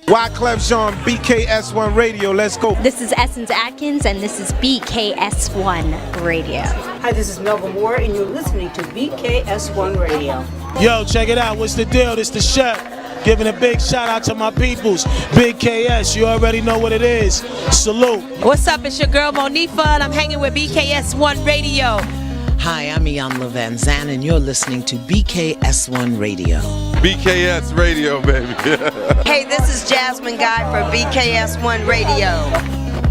Wyclef Jean, BKS1 Radio. Let's go. This is Essence Atkins, and this is BKS1 Radio. Hi, this is Melba Moore, and you're listening to BKS1 Radio. Yo, check it out. What's the deal? This the chef. Giving a big shout out to my peoples. Big KS, you already know what it is. Salute. What's up? It's your girl Monifa, and I'm hanging with BKS1 Radio. Hi, I'm Iyanla Van Zandt, and you're listening to BKS1 Radio. BKS Radio, baby. Hey, this is Jasmine Guy for BKS1 Radio.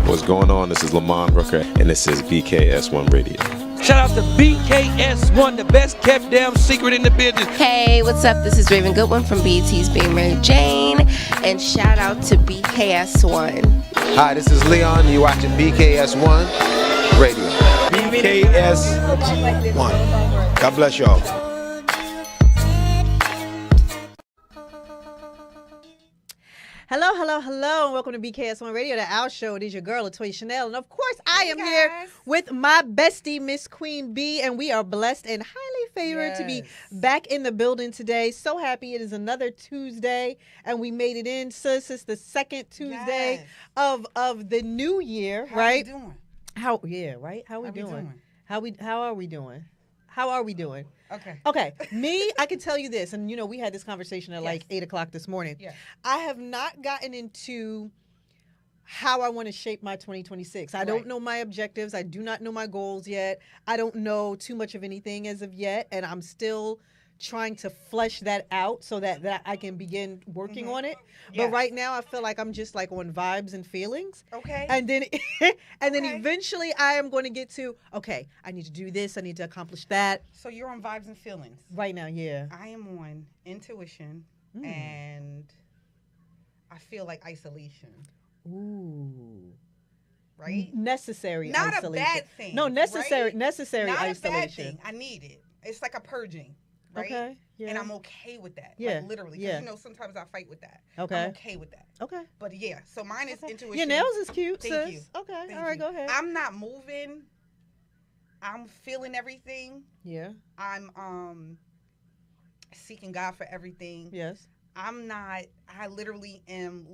What's going on? This is Lamont Rooker, and this is BKS1 Radio. Shout out to BKS1, the best kept damn secret in the business. Hey, what's up? This is Raven Goodwin from BET's Being Mary Jane, and shout out to BKS1. Hi, this is Leon. You're watching BKS1 Radio. BKS1. God bless y'all. Hello, hello, hello, and welcome to BKS1 Radio, the Our Show. It is your girl, Latoya Chanel, and of course, I am here with my bestie, Miss Queen B, and we are blessed and highly favored to be back in the building today. So happy it is another Tuesday, and we made it in, sis. It's the second Tuesday of the new year, right? How we doing? How are we doing? How are we doing? How are we doing? Okay. Me, I can tell you this, and we had this conversation at like 8 o'clock this morning. Yes. I have not gotten into how I want to shape my 2026. I don't know my objectives. I do not know my goals yet. I don't know too much of anything as of yet, and I'm still trying to flesh that out so that I can begin working on it. But right now I feel like I'm just like on vibes and feelings. Okay. And then then eventually I am going to get to, okay, I need to do this, I need to accomplish that. So you're on vibes and feelings. Right now, yeah. I am on intuition and I feel like isolation. Ooh. Right? Necessary Not isolation. Not a bad thing. No, necessary right? necessary Not isolation. Not a bad thing. I need it. It's like a purging. Right? Okay. Yeah. And I'm okay with that. Yeah. Like literally. Because sometimes I fight with that. Okay. I'm okay with that. Okay. But yeah, so mine is intuition. Your nails is cute, Thank sis. you. Okay. Thank All right, you. go ahead. I'm not moving. I'm feeling everything. Yeah. I'm seeking God for everything. Yes. I literally am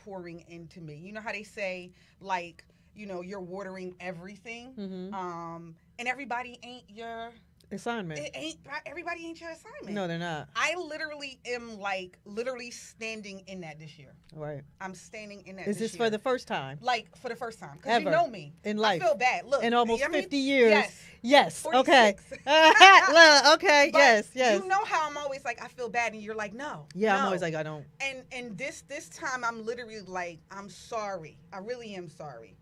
pouring into me. You know how they say, like, you're watering everything. Mm-hmm. And everybody ain't your assignment. Everybody ain't your assignment. No, they're not. I literally am standing in that this year. Right. I'm standing in that Is this for the first time? Like, for the first time. Because you know me. In life. I feel bad. Look. In almost 50 years. Yes. Okay. 46. Okay. But yes. You know how I'm always like, I feel bad. And you're like, no. Yeah, no. I'm always like, I don't. And this time, I'm literally like, I'm sorry. I really am sorry.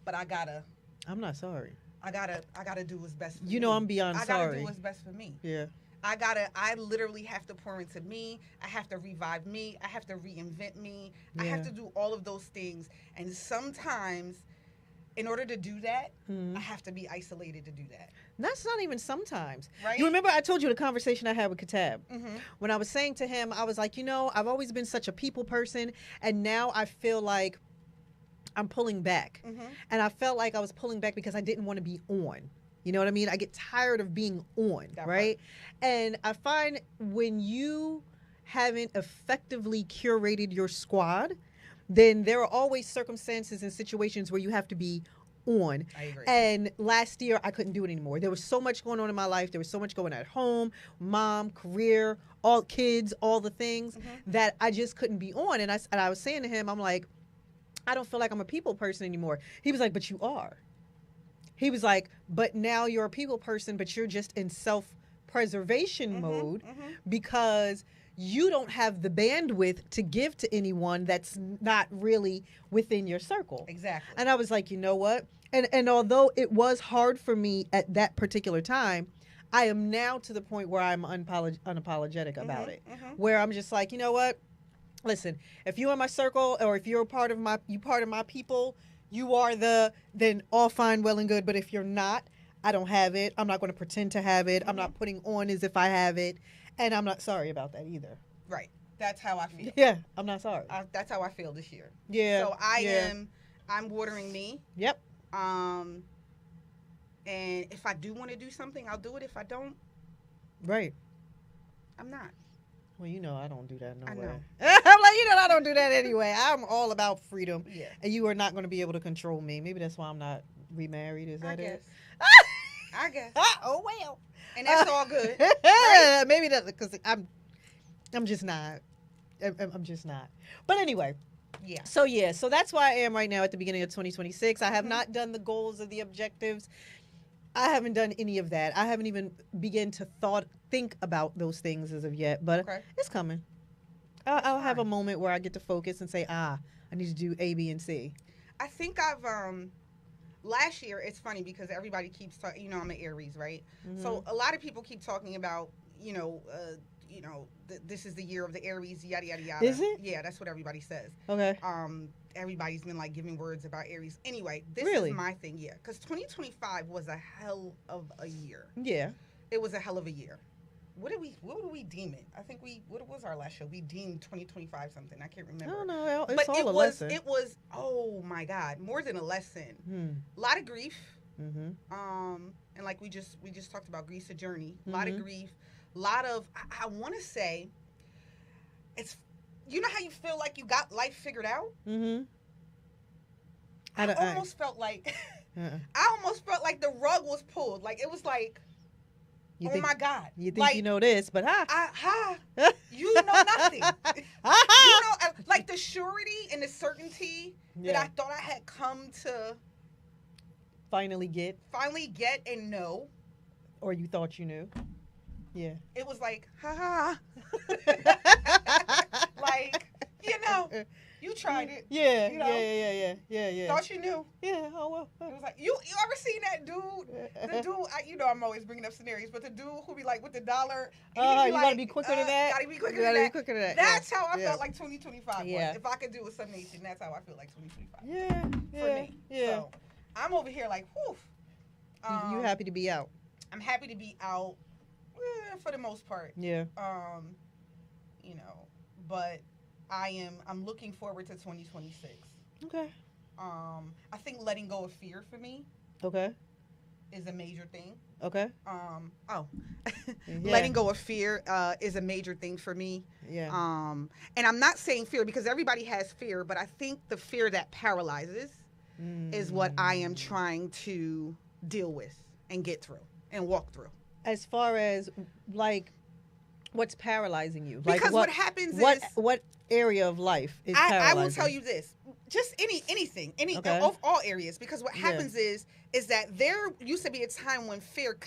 But I'm not sorry. I gotta do what's best for me. You know I'm beyond sorry. I gotta do what's best for me. Yeah. I literally have to pour into me. I have to revive me. I have to reinvent me. Yeah. I have to do all of those things. And sometimes, in order to do that, I have to be isolated to do that. That's not even sometimes. Right? You remember I told you the conversation I had with Katab? Mm-hmm. When I was saying to him, I was like, I've always been such a people person, and now I feel like I'm pulling back. Mm-hmm. And I felt like I was pulling back because I didn't want to be on. You know what I mean? I get tired of being on, right? And I find when you haven't effectively curated your squad, then there are always circumstances and situations where you have to be on. I agree. And last year, I couldn't do it anymore. There was so much going on in my life. There was so much going on at home, mom, career, all kids, all the things that I just couldn't be on. And I was saying to him, I'm like, I don't feel like I'm a people person anymore. He was like, but you are. He was like, but now you're a people person, but you're just in self-preservation mode because you don't have the bandwidth to give to anyone that's not really within your circle. Exactly. And I was like, you know what? And although it was hard for me at that particular time, I am now to the point where I'm unapologetic about it, where I'm just like, you know what? Listen, if you're in my circle or if you're part of my people, you are then all fine, well and good. But if you're not, I don't have it. I'm not going to pretend to have it. I'm not putting on as if I have it. And I'm not sorry about that either. Right. That's how I feel. Yeah, I'm not sorry. That's how I feel this year. Yeah. So I'm watering me. Yep. And if I do want to do something, I'll do it. If I don't, right. I'm not. Well, you know I don't do that no I way. know. I'm like, you know, I don't do that anyway. I'm all about freedom. Yeah. And you are not going to be able to control me. Maybe that's why I'm not remarried. Is that it? I guess. Oh, well. And that's all good. Right? Maybe that's because I'm just not. I'm just not. But anyway. Yeah. So that's where I am right now at the beginning of 2026. I have not done the goals or the objectives. I haven't done any of that. I haven't even begun to think about those things as of yet, but it's coming. I'll have a moment where I get to focus and say, I need to do A, B, and C. I think I've last year, it's funny because everybody keeps talking, you know, I'm an Aries, right? Mm-hmm. So a lot of people keep talking about, this is the year of the Aries, yada, yada, yada. Is it? Yeah, that's what everybody says. Okay. Everybody's been like giving words about Aries. Anyway, this is my thing, yeah. Because 2025 was a hell of a year. Yeah. It was a hell of a year. What do we deem it? I think what was our last show? We deemed 2025 something. I can't remember. I don't know. It's all a lesson. It was, oh my God, more than a lesson. A lot of grief. Mm-hmm. And like we just talked about, grief's a journey. A lot of grief. A lot of, I want to say, it's, you know how you feel like you got life figured out? Mm-hmm. I almost felt like, I almost felt like the rug was pulled. Like, it was like, my God. You think like, you know this, but you know nothing. You know, like the surety and the certainty that I thought I had come to finally get and know. Or you thought you knew. Yeah. It was like, like, you know, you tried it. Yeah, you know? yeah. Thought you knew. Yeah, oh well. It was like, you ever seen that dude? The dude, I'm always bringing up scenarios, but the dude who be like with the dollar. You gotta be quicker to that. Gotta be quicker to that. That's how I felt like 2025 was. If I could do with some nation, that's how I feel like 2025. Yeah. For me. Yeah. So I'm over here like, whew. You happy to be out? I'm happy to be out. For the most part. Yeah. But I'm looking forward to 2026. Okay. I think letting go of fear for me. Okay. Is a major thing. Okay. Letting go of fear is a major thing for me. Yeah. And I'm not saying fear because everybody has fear, but I think the fear that paralyzes is what I am trying to deal with and get through and walk through. As far as like what's paralyzing you? Because like what happens is what area of life is paralyzing? I will tell you this. Just anything, of all areas. Because what happens is that there used to be a time when fear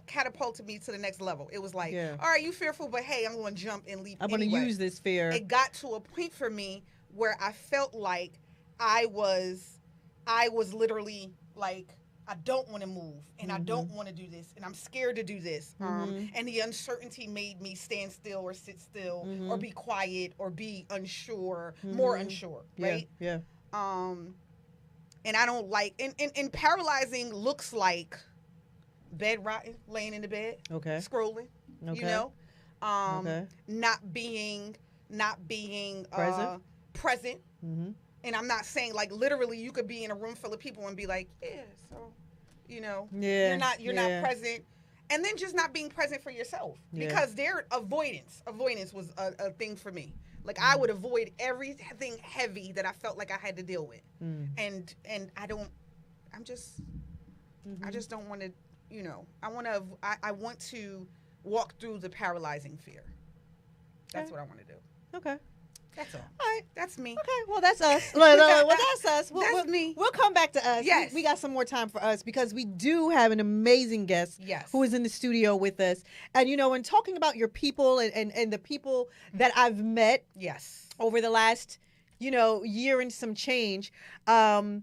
catapulted me to the next level. It was like, all right, you fearful, but hey, I'm going to jump and leap. I'm going to use this fear. It got to a point for me where I felt like I was literally like, I don't want to move, and I don't want to do this, and I'm scared to do this. And the uncertainty made me stand still or sit still or be quiet or be unsure, more unsure, right? Yeah. And I don't like, and paralyzing looks like bed rotting, laying in the bed, scrolling, you know, not being present. And I'm not saying like literally you could be in a room full of people and be like, so, you know, you're not present. And then just not being present for yourself because their avoidance was a thing for me. Like I would avoid everything heavy that I felt like I had to deal with. And I just don't want to, you know, I want to walk through the paralyzing fear. That's what I want to do. Okay. That's all. All right. That's me. Okay. Well, that's us. Well, that's us. That's me. We'll come back to us. Yes. We got some more time for us because we do have an amazing guest who is in the studio with us. And, you know, when talking about your people and the people that I've met over the last, you know, year and some change, I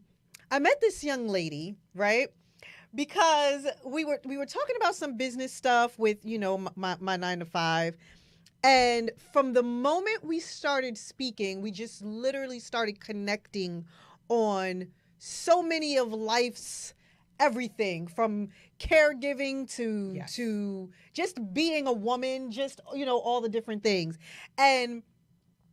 met this young lady, right? Because we were talking about some business stuff with, you know, my 9 to 5. And from the moment we started speaking, we just literally started connecting on so many of life's everything, from caregiving to just being a woman, just, you know, all the different things. And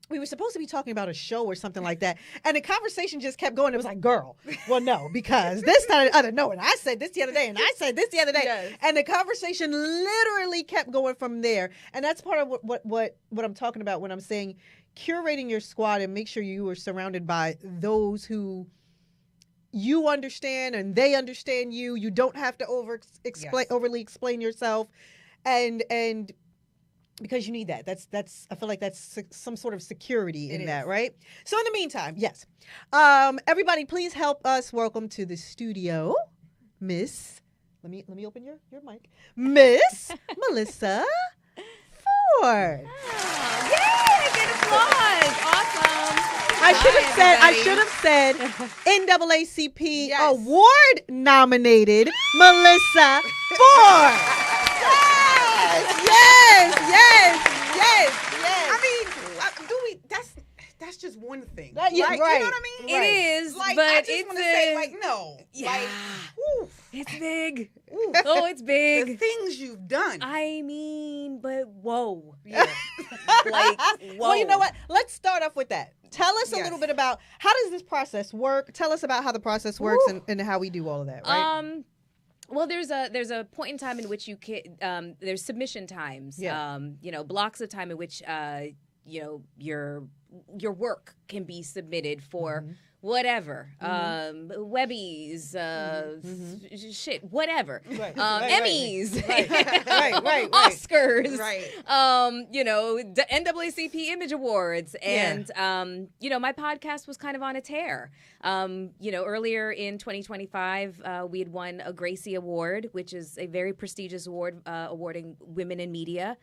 we were supposed to be talking about a show or something like that. And the conversation just kept going. It was like, girl, well, no, because this, that, and the other. No, and I said this the other day, and I said this the other day. Yes. And the conversation literally kept going from there. And that's part of what I'm talking about when I'm saying curating your squad and make sure you are surrounded by those who you understand and they understand you. You don't have to overly explain yourself. And because you need that. That's I feel like that's some sort of security in that, right? So in the meantime, yes. Everybody please help us welcome to the studio Miss, let me open your mic. Miss Melyssa Ford. Yay! Good applause. Awesome. I should have said NAACP award nominated Melyssa Ford. Yes. I mean, that's just one thing. Right. You know what I mean? It is, like, but I just want to say, like, no. Yeah. Like, it's big. Oh, it's big. The things you've done. I mean, but whoa. Yeah. Like, whoa. Well, you know what? Let's start off with that. Tell us a little bit about how does this process work? Tell us about how the process works and how we do all of that, right? Well, there's a point in time in which you can there's submission times. Yeah. Blocks of time in which your work can be submitted for whatever, Webbies, shit, whatever, Emmys, right. Oscars, right. The NAACP Image Awards, and my podcast was kind of on a tear. Earlier in 2025, we had won a Gracie Award, which is a very prestigious award awarding women in media,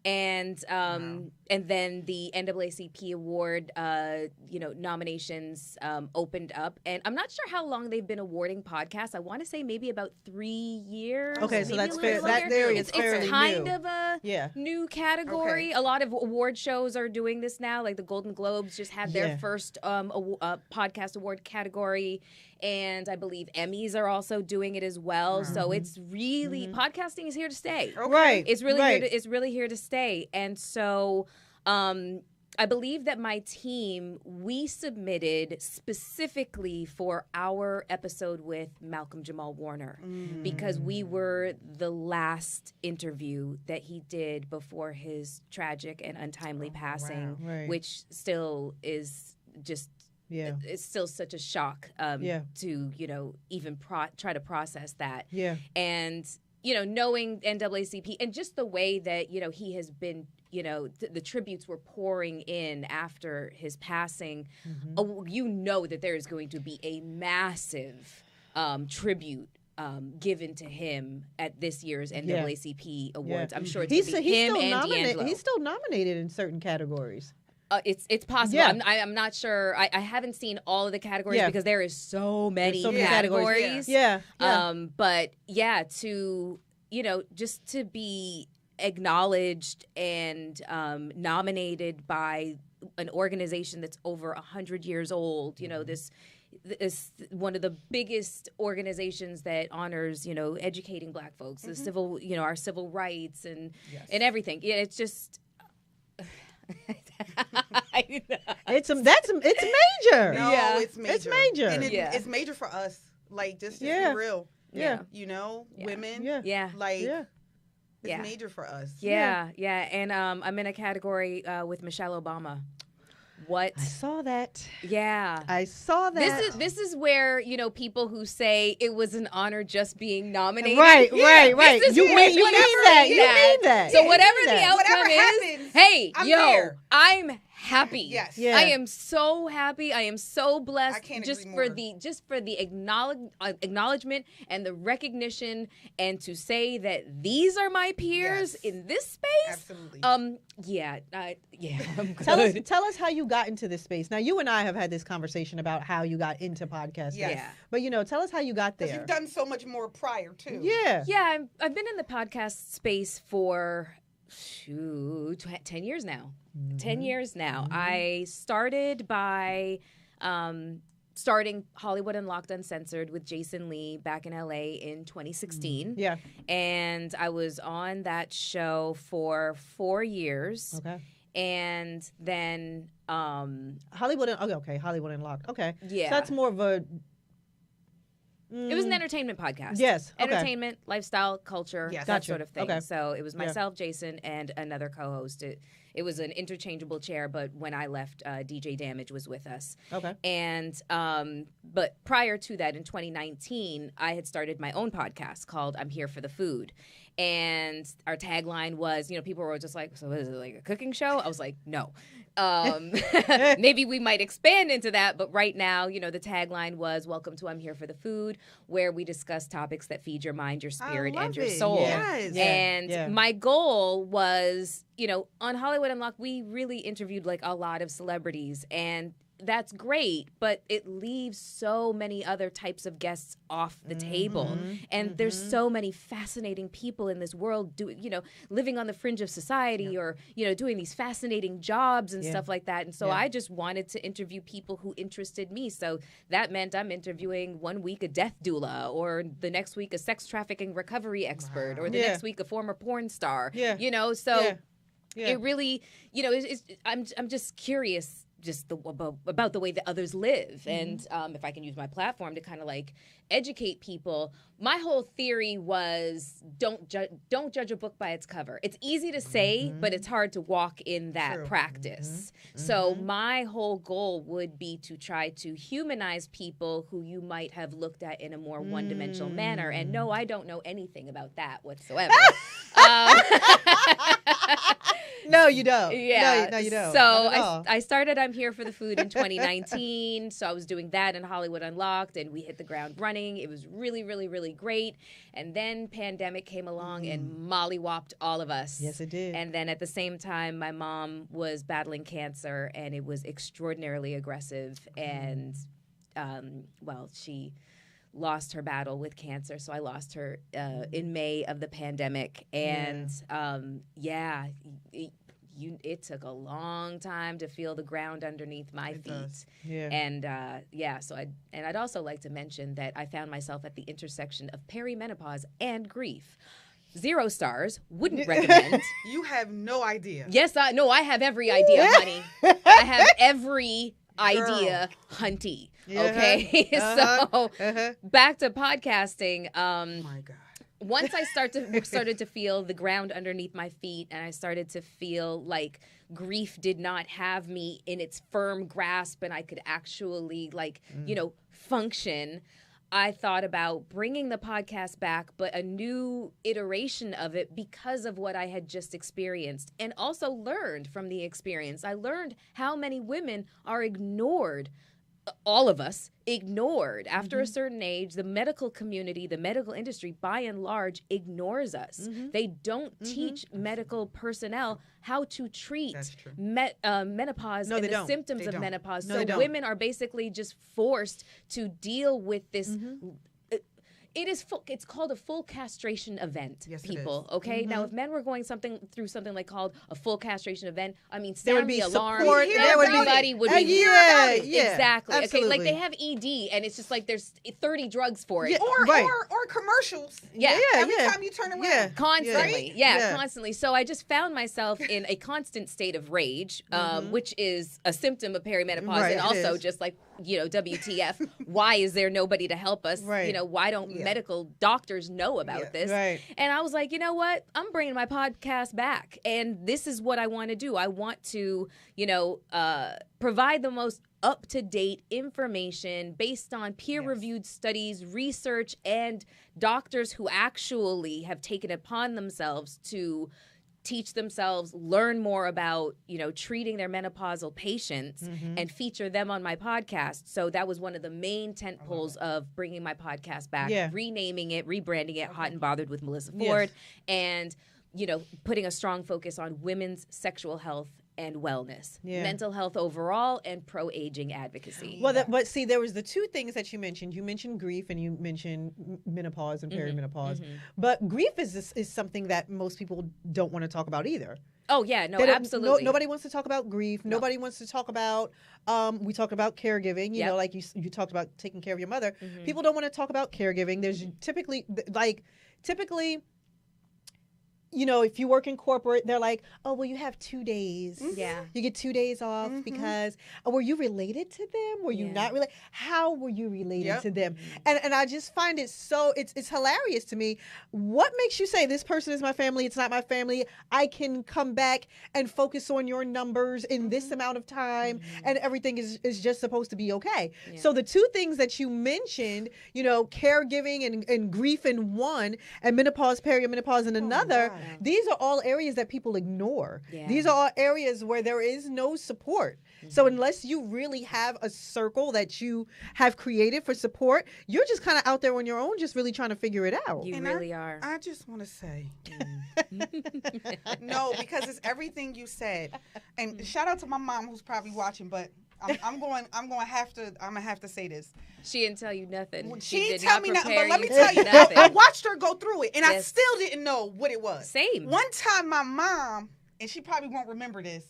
and then the NAACP Award, nominations opened up, and I'm not sure how long they've been awarding podcasts. I want to say maybe about 3 years. Okay, so that's fair. Longer. That area is fairly It's kind new. of a new category. A lot of award shows are doing this now. Like the Golden Globes just had their first podcast award category, and I believe Emmys are also doing it as well. So it's really podcasting is here to stay. Right. It's really here to stay. And so I believe that my team, we submitted specifically for our episode with Malcolm Jamal Warner because we were the last interview that he did before his tragic and untimely passing, which still is just it's still such a shock to even try to process that. And knowing NAACP and just the way that he has been, the tributes were pouring in after his passing. That there is going to be a massive tribute given to him at this year's NAACP Awards. I'm sure it's going to be him and D'Angelo. He's still nominated in certain categories. It's possible. I'm not sure. I haven't seen all of the categories because there is so many categories. But to just to be acknowledged and nominated by an organization that's over 100 years old. This one of the biggest organizations that honors educating Black folks, the civil our civil rights and everything. It's just. It's major. No, it's major. It's major. And it's major for us. Like, just to be real. Women. It's major for us. And I'm in a category with Michelle Obama. What? I saw that. Yeah. I saw that. This is where, people who say it was an honor just being nominated. Right. You mean that. So whatever the outcome whatever is, happens, hey, there. I'm happy. Yes. Yeah. I am so happy. I am so blessed. I can't just agree for more. the acknowledgement and the recognition, and to say that these are my peers in this space. Absolutely. I'm good. Tell us how you got into this space. Now, you and I have had this conversation about how you got into podcasting. Yes. But tell us how you got there. You've done so much more prior too. Yeah. Yeah, I've been in the podcast space for 10 years now. 10 years now. I started by starting Hollywood Unlocked Uncensored with Jason Lee back in LA in 2016. Yeah. And I was on that show for 4 years. Okay. And then Hollywood. Okay, Hollywood Unlocked. Okay, yeah, so that's more of a. It was an entertainment podcast. Yes. Okay. Entertainment, lifestyle, culture, that Gotcha. sort of thing. Okay. So it was myself, Jason, and another co-host. It was an interchangeable chair, but when I left, DJ Damage was with us. Okay. And but prior to that, in 2019, I had started my own podcast called I'm Here for the Food. And our tagline was, people were just like, so is it like a cooking show? I was like, no. Maybe we might expand into that, but right now, the tagline was welcome to I'm Here for the Food, where we discuss topics that feed your mind, your spirit, and your soul. Yes. And my goal was, on Hollywood Unlocked, we really interviewed like a lot of celebrities, and that's great, but it leaves so many other types of guests off the table. And there's so many fascinating people in this world living on the fringe of society or, doing these fascinating jobs and stuff like that. And so I just wanted to interview people who interested me. So that meant I'm interviewing one week a death doula, or the next week a sex trafficking recovery expert, or the next week a former porn star. It really, I'm just curious about the way that others live. And if I can use my platform to kind of like educate people, my whole theory was don't judge a book by its cover. It's easy to say, but it's hard to walk in that practice. So my whole goal would be to try to humanize people who you might have looked at in a more one-dimensional manner. And no, I don't know anything about that whatsoever. No, you don't. Yeah. No, you don't. So I started I'm Here for the Food in 2019. So I was doing that in Hollywood Unlocked, and we hit the ground running. It was really, really, really great. And then pandemic came along and mollywopped all of us. Yes, it did. And then at the same time, my mom was battling cancer, and it was extraordinarily aggressive. And, she lost her battle with cancer. So I lost her in May of the pandemic. And it took a long time to feel the ground underneath my feet. Yeah. And I'd also like to mention that I found myself at the intersection of perimenopause and grief. 0 stars, wouldn't recommend. You have no idea. Yes, I have every idea, honey. I have every idea, hunty. Okay, so back to podcasting. My God. Once I started to feel the ground underneath my feet, and I started to feel like grief did not have me in its firm grasp, and I could actually function, I thought about bringing the podcast back, but a new iteration of it because of what I had just experienced, and also learned from the experience. I learned how many women are ignored. All of us ignored after a certain age. The medical community, the medical industry, by and large, ignores us. They don't teach medical personnel how to treat menopause and the symptoms of menopause. So women are basically just forced to deal with this. It's called a full castration event, people. Okay, now if men were going through something like called a full castration event, I mean, sound the alarm. Everybody would be hear about it. Exactly. Absolutely. Okay, like they have ED, and it's just like there's 30 drugs for it. Or commercials. Every time you turn around. Constantly. Constantly. So I just found myself in a constant state of rage, which is a symptom of perimenopause, and also just like, WTF, why is there nobody to help us? Why don't medical doctors know about this? And I was like, you know what? I'm bringing my podcast back, and this is what I want to do. I want to, provide the most up-to-date information based on peer-reviewed studies, research, and doctors who actually have taken it upon themselves to teach themselves, learn more about, treating their menopausal patients and feature them on my podcast. So that was one of the main tent poles of bringing my podcast back, renaming it, rebranding it, Hot and Bothered with Melyssa Ford, and, putting a strong focus on women's sexual health and wellness, mental health overall, and pro-aging advocacy. Well, but see, there was the two things that you mentioned. You mentioned grief, and you mentioned menopause and perimenopause. But grief is something that most people don't want to talk about either. Oh, yeah, no, absolutely. Nobody wants to talk about grief. No. Nobody wants to talk about, we talked about caregiving, you know, like you talked about taking care of your mother. People don't want to talk about caregiving. There's typically you know, if you work in corporate, they're like, oh, well, you have 2 days. Yeah. You get 2 days off because, were you related to them? Were you not related? How were you related to them? And I just find it so, it's hilarious to me. What makes you say this person is my family, it's not my family? I can come back and focus on your numbers in this amount of time and everything is just supposed to be okay. Yeah. So the two things that you mentioned, you know, caregiving and grief in one, and menopause, perimenopause in another, these are all areas that people ignore. Yeah. These are all areas where there is no support. So unless you really have a circle that you have created for support, you're just kind of out there on your own, just really trying to figure it out. You really are. I just want to say, no, because it's everything you said. And shout out to my mom who's probably watching, but I'm gonna have to say this. She didn't tell you nothing. She did didn't tell not me nothing, prepare but let me you tell for you, nothing. I watched her go through it, and I Yes. still didn't know what it was. Same. One time, my mom, and she probably won't remember this,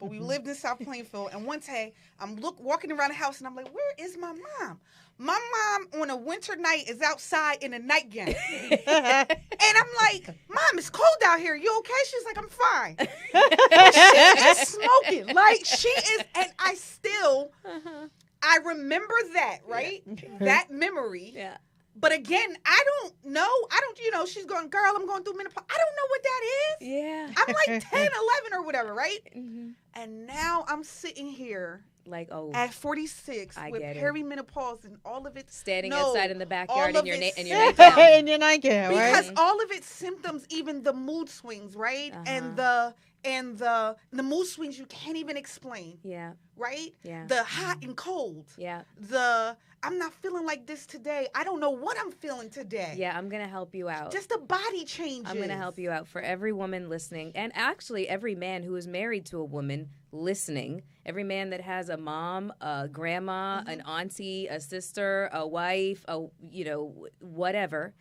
but we lived in South Plainfield, and one day I'm walking around the house, and I'm like, where is my mom? My mom on a winter night is outside in a nightgown. And I'm like, Mom, it's cold out here. You okay? She's like, I'm fine. She is smoking. Like, she is, and I still, I remember that, right? That memory. Yeah. But again, I don't know. You know, she's going, girl, I'm going through menopause. I don't know what that is. Yeah. I'm like 10, 11 or whatever, right? And now I'm sitting here like, oh, at 46 I with get it. perimenopause and all of it. Standing outside in the backyard all in your of its nightgown. In your nightgown, right? Because all of its symptoms, even the mood swings, right? And the mood swings you can't even explain. Yeah. Right? Yeah. The hot and cold. Yeah. The I'm not feeling like this today. I don't know what I'm feeling today. Yeah, I'm going to help you out. Just the body changes. I'm going to help you out. For every woman listening, and actually every man who is married to a woman listening, every man that has a mom, a grandma, an auntie, a sister, a wife, whatever.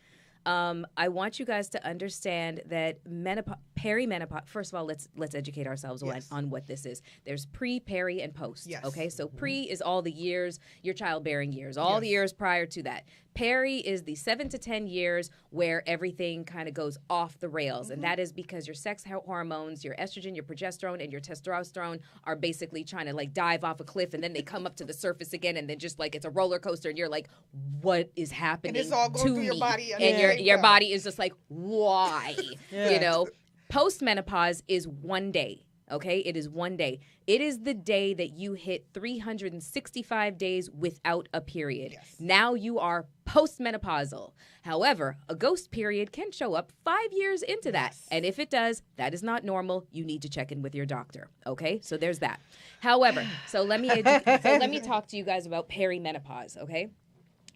I want you guys to understand that perimenopause. First of all, let's educate ourselves on what this is. There's pre, peri, and post. Yes. Okay, so pre is all the years, your childbearing years, all the years prior to that. Peri is the 7 to 10 years where everything kind of goes off the rails, and that is because your sex hormones, your estrogen, your progesterone, and your testosterone are basically trying to like dive off a cliff, and then they come up to the surface again, and then just like it's a roller coaster, and you're like, what is happening? And it's all going to through your me? body, And your body is just like, why? You know, postmenopause is 1 day. Okay, it is 1 day. It is the day that you hit 365 days without a period. Yes. Now you are postmenopausal. However, a ghost period can show up 5 years into that. And if it does, that is not normal. You need to check in with your doctor. Okay, so there's that. However, so let me talk to you guys about perimenopause. Okay.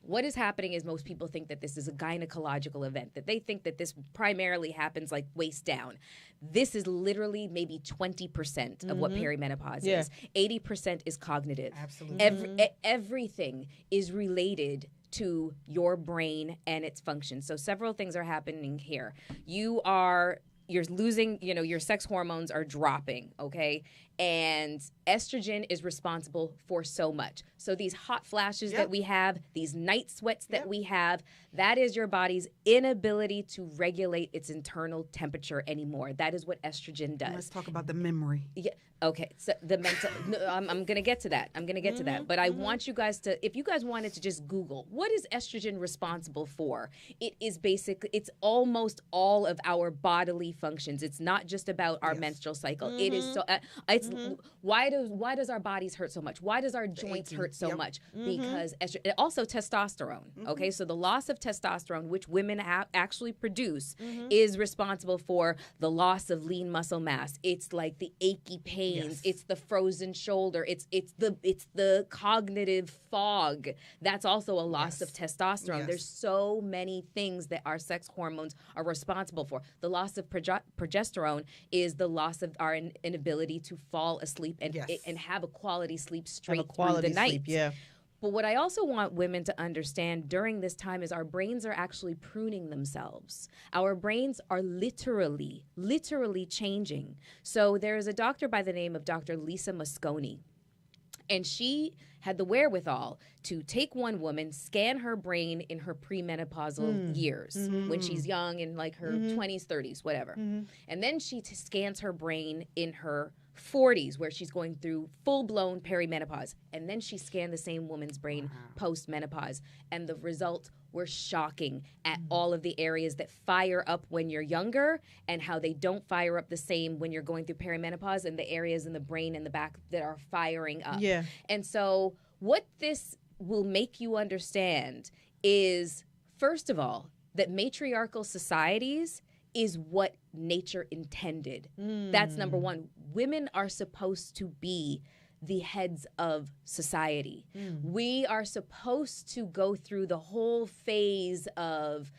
What is happening is most people think that this is a gynecological event, that they think that this primarily happens like waist down. This is literally maybe 20% of what perimenopause is. 80% is cognitive. Absolutely. Everything is related to your brain and its function. So several things are happening here. You're losing, your sex hormones are dropping, okay? And estrogen is responsible for so much. So these hot flashes that we have, these night sweats that we have, that is your body's inability to regulate its internal temperature anymore. That is what estrogen does. Let's talk about the memory. Yeah. Okay. So the mental. No, I'm going to get to that. To that. But I want you guys to, if you guys wanted to just Google, what is estrogen responsible for? It is basically, it's almost all of our bodily functions. It's not just about our menstrual cycle. It is so. Why does our bodies hurt so much? Why does our joints hurt so much? Because estrogen, also testosterone. Okay, so the loss of testosterone, which women actually produce, is responsible for the loss of lean muscle mass. It's like the achy pains. It's the frozen shoulder. It's the cognitive fog. That's also a loss of testosterone. There's so many things that our sex hormones are responsible for. The loss of progesterone is the loss of our inability to fall asleep and have a quality sleep straight through the night. But what I also want women to understand during this time is our brains are actually pruning themselves. Our brains are literally changing. So there is a doctor by the name of Dr. Lisa Mosconi, and she had the wherewithal to take one woman, scan her brain in her premenopausal years when she's young, in like her 20s, 30s, whatever. And then she scans her brain in her 40s, where she's going through full-blown perimenopause. And then she scanned the same woman's brain post-menopause. And the results were shocking at all of the areas that fire up when you're younger and how they don't fire up the same when you're going through perimenopause, and the areas in the brain and the back that are firing up. Yeah. And so what this will make you understand is, first of all, that matriarchal societies is what nature intended. That's number one. Women are supposed to be the heads of society. We are supposed to go through the whole phase of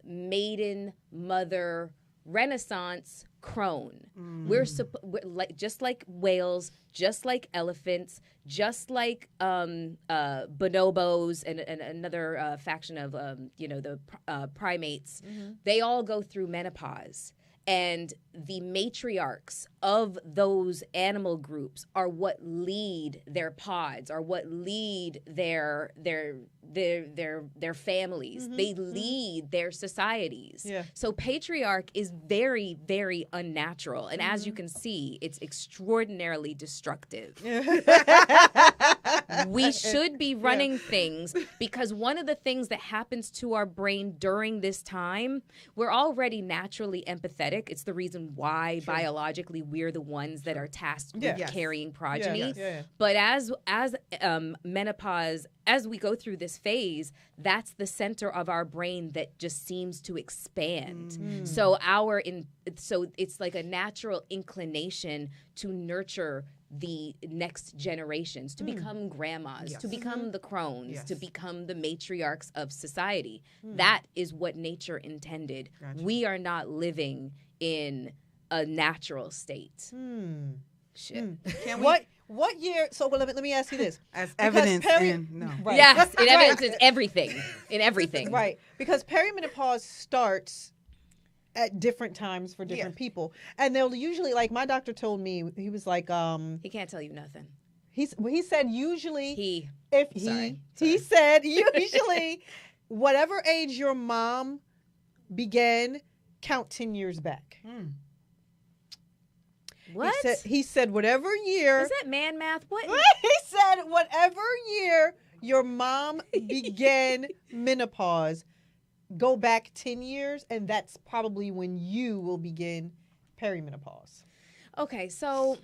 maiden, mother, Renaissance, crone. We're like, just like whales, just like elephants, just like bonobos and another faction of the primates. They all go through menopause. And the matriarchs of those animal groups are what lead their pods, are what lead their families. They lead their societies. Yeah. So patriarch is very, very unnatural. And as you can see, it's extraordinarily destructive. We should be running things, because one of the things that happens to our brain during this time, we're already naturally empathetic. It's the reason why biologically we're the ones that are tasked with carrying progeny. But as menopause, as we go through this phase, that's the center of our brain that just seems to expand. So so it's like a natural inclination to nurture the next generations, to become grandmas, to become the crones, to become the matriarchs of society. That is what nature intended. We are not living in a natural state. Shit. What year? So let me ask you this: as evidence, right. Yes, in evidence is everything. In everything, right? Because perimenopause starts at different times for different people, and they'll usually, like my doctor told me, he was like, he can't tell you nothing. He said usually he said usually whatever age your mom began, count 10 years back. What? He said whatever year. Is that man math? What? He said whatever year your mom began menopause, go back 10 years, and that's probably when you will begin perimenopause. Okay, so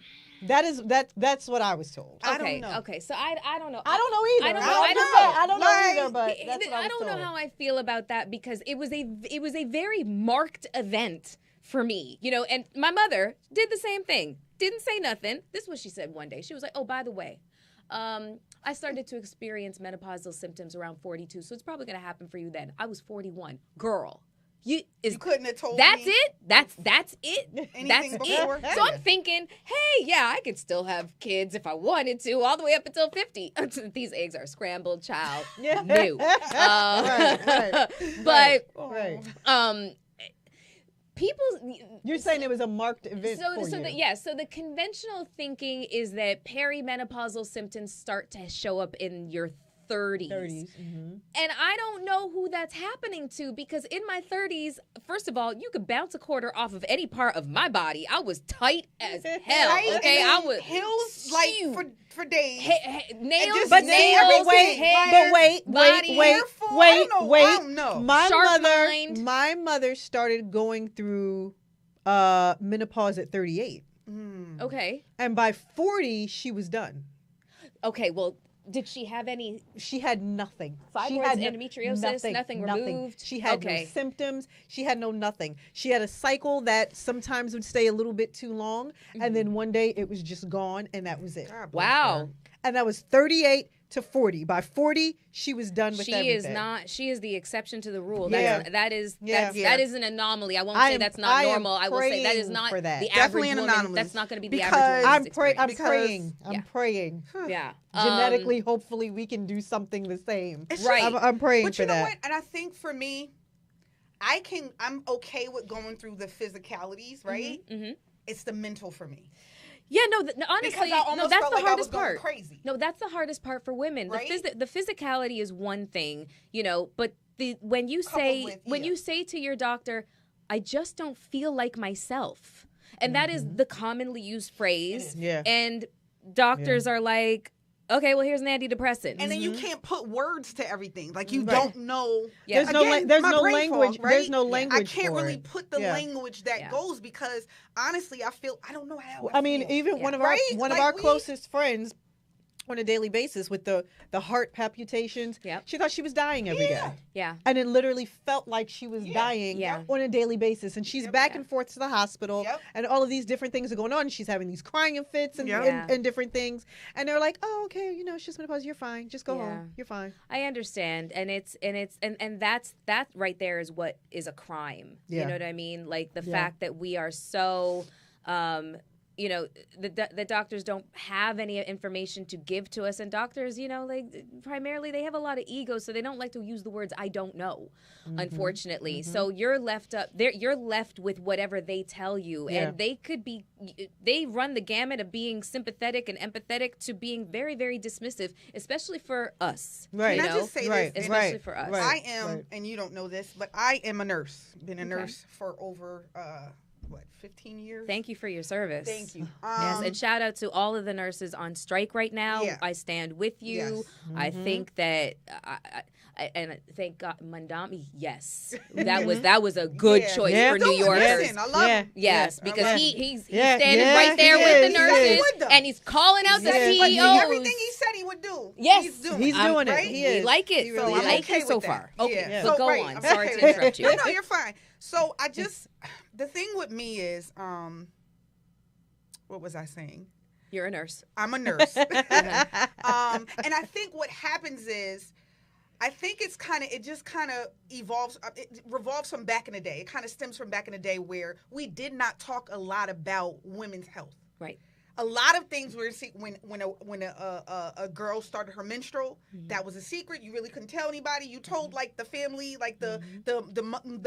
that's what I was told. Okay, I don't know. Okay, so I don't know. I don't know either. I don't know either, but that's what I don't know how I feel about that, because it was a very marked event for me, and my mother did the same thing. Didn't say nothing. This is what she said one day. She was like, "Oh, by the way, I started to experience menopausal symptoms around 42, so it's probably going to happen for you then." I was 41. Girl, you couldn't have told that's me. it? That's it? Anything That's before? it? So I'm thinking, hey, yeah, I could still have kids if I wanted to, all the way up until 50. These eggs are scrambled, child. New. But people, you're saying it was a marked event so for you. So the conventional thinking is that perimenopausal symptoms start to show up in your 30s. And I don't know who that's happening to, because in my 30s, first of all, you could bounce a quarter off of any part of my body. I was tight as hell. Right? Okay, I was hills like for days. Nails, but nails, wait. No. My mother started going through menopause at 38. Okay. And by 40, she was done. Okay, well, did she have any? She had nothing. She had endometriosis, nothing removed? She had no symptoms. She had nothing. She had a cycle that sometimes would stay a little bit too long, and then one day it was just gone, and that was it. Wow. And that was 38 to 40. By 40, she was done with everything. She is the exception to the rule. Yeah. That is an anomaly. I won't say that's not normal. I will say that is not the Definitely average an woman. anomaly. That's not going to be the average woman's I'm praying. Yeah. Genetically, hopefully, we can do something the same. Right. I'm praying but for you know that. what? And I think for me, I'm okay with going through the physicalities, right? It's the mental for me. Yeah, honestly, because I almost that's felt the like I hardest was going part. crazy. No, that's the hardest part for women. Right? The physicality is one thing, but when you say to your doctor, I just don't feel like myself, and that is the commonly used phrase. Yeah. And doctors are like, okay, well, here's an antidepressant. And then you can't put words to everything. Like you don't know. Yeah. There's no language. Fog, right? There's no language. I can't for really it. put the language that goes because honestly, I don't know how. I mean, even one of our closest friends, on a daily basis with the heart palpitations. Yep. She thought she was dying every day. Yeah. And it literally felt like she was dying on a daily basis. And she's back and forth to the hospital and all of these different things are going on. And she's having these crying fits and different things. And they're like, oh, okay, it's just menopause. You're fine. Just go home. You're fine. I understand. And that right there is what is a crime. Yeah. You know what I mean? Like the fact that we are so the doctors don't have any information to give to us, and doctors, primarily they have a lot of ego, so they don't like to use the words "I don't know," unfortunately. So you're left with whatever they tell you, and they run the gamut of being sympathetic and empathetic to being very, very dismissive, especially for us. Right. Can I just say this? Especially for us. I am, and you don't know this, but I am a nurse. Been a nurse for over 15 years. Thank you for your service. Thank you. Yes, and shout out to all of the nurses on strike right now. Yeah. I stand with you. Yes. I think that, and thank God, Mandami. Yes, that was a good choice for New Yorkers. Listen, I love him. Yes, because he's standing right there with the nurses, and he's calling out the CEOs. Everything he said he would do. Yes, he's doing it. Right? We like it. He really we is. like it so with far. that. Okay, Yeah. but So, go right, on. I'm Sorry okay to with interrupt you. No, you're fine. So the thing with me is, what was I saying? You're a nurse. I'm a nurse. And I think what happens is, it just kind of evolves. It revolves from back in the day. It kind of stems from back in the day where we did not talk a lot about women's health. Right. A lot of things were when a girl started her menstrual, that was a secret. You really couldn't tell anybody. You told like the family, like the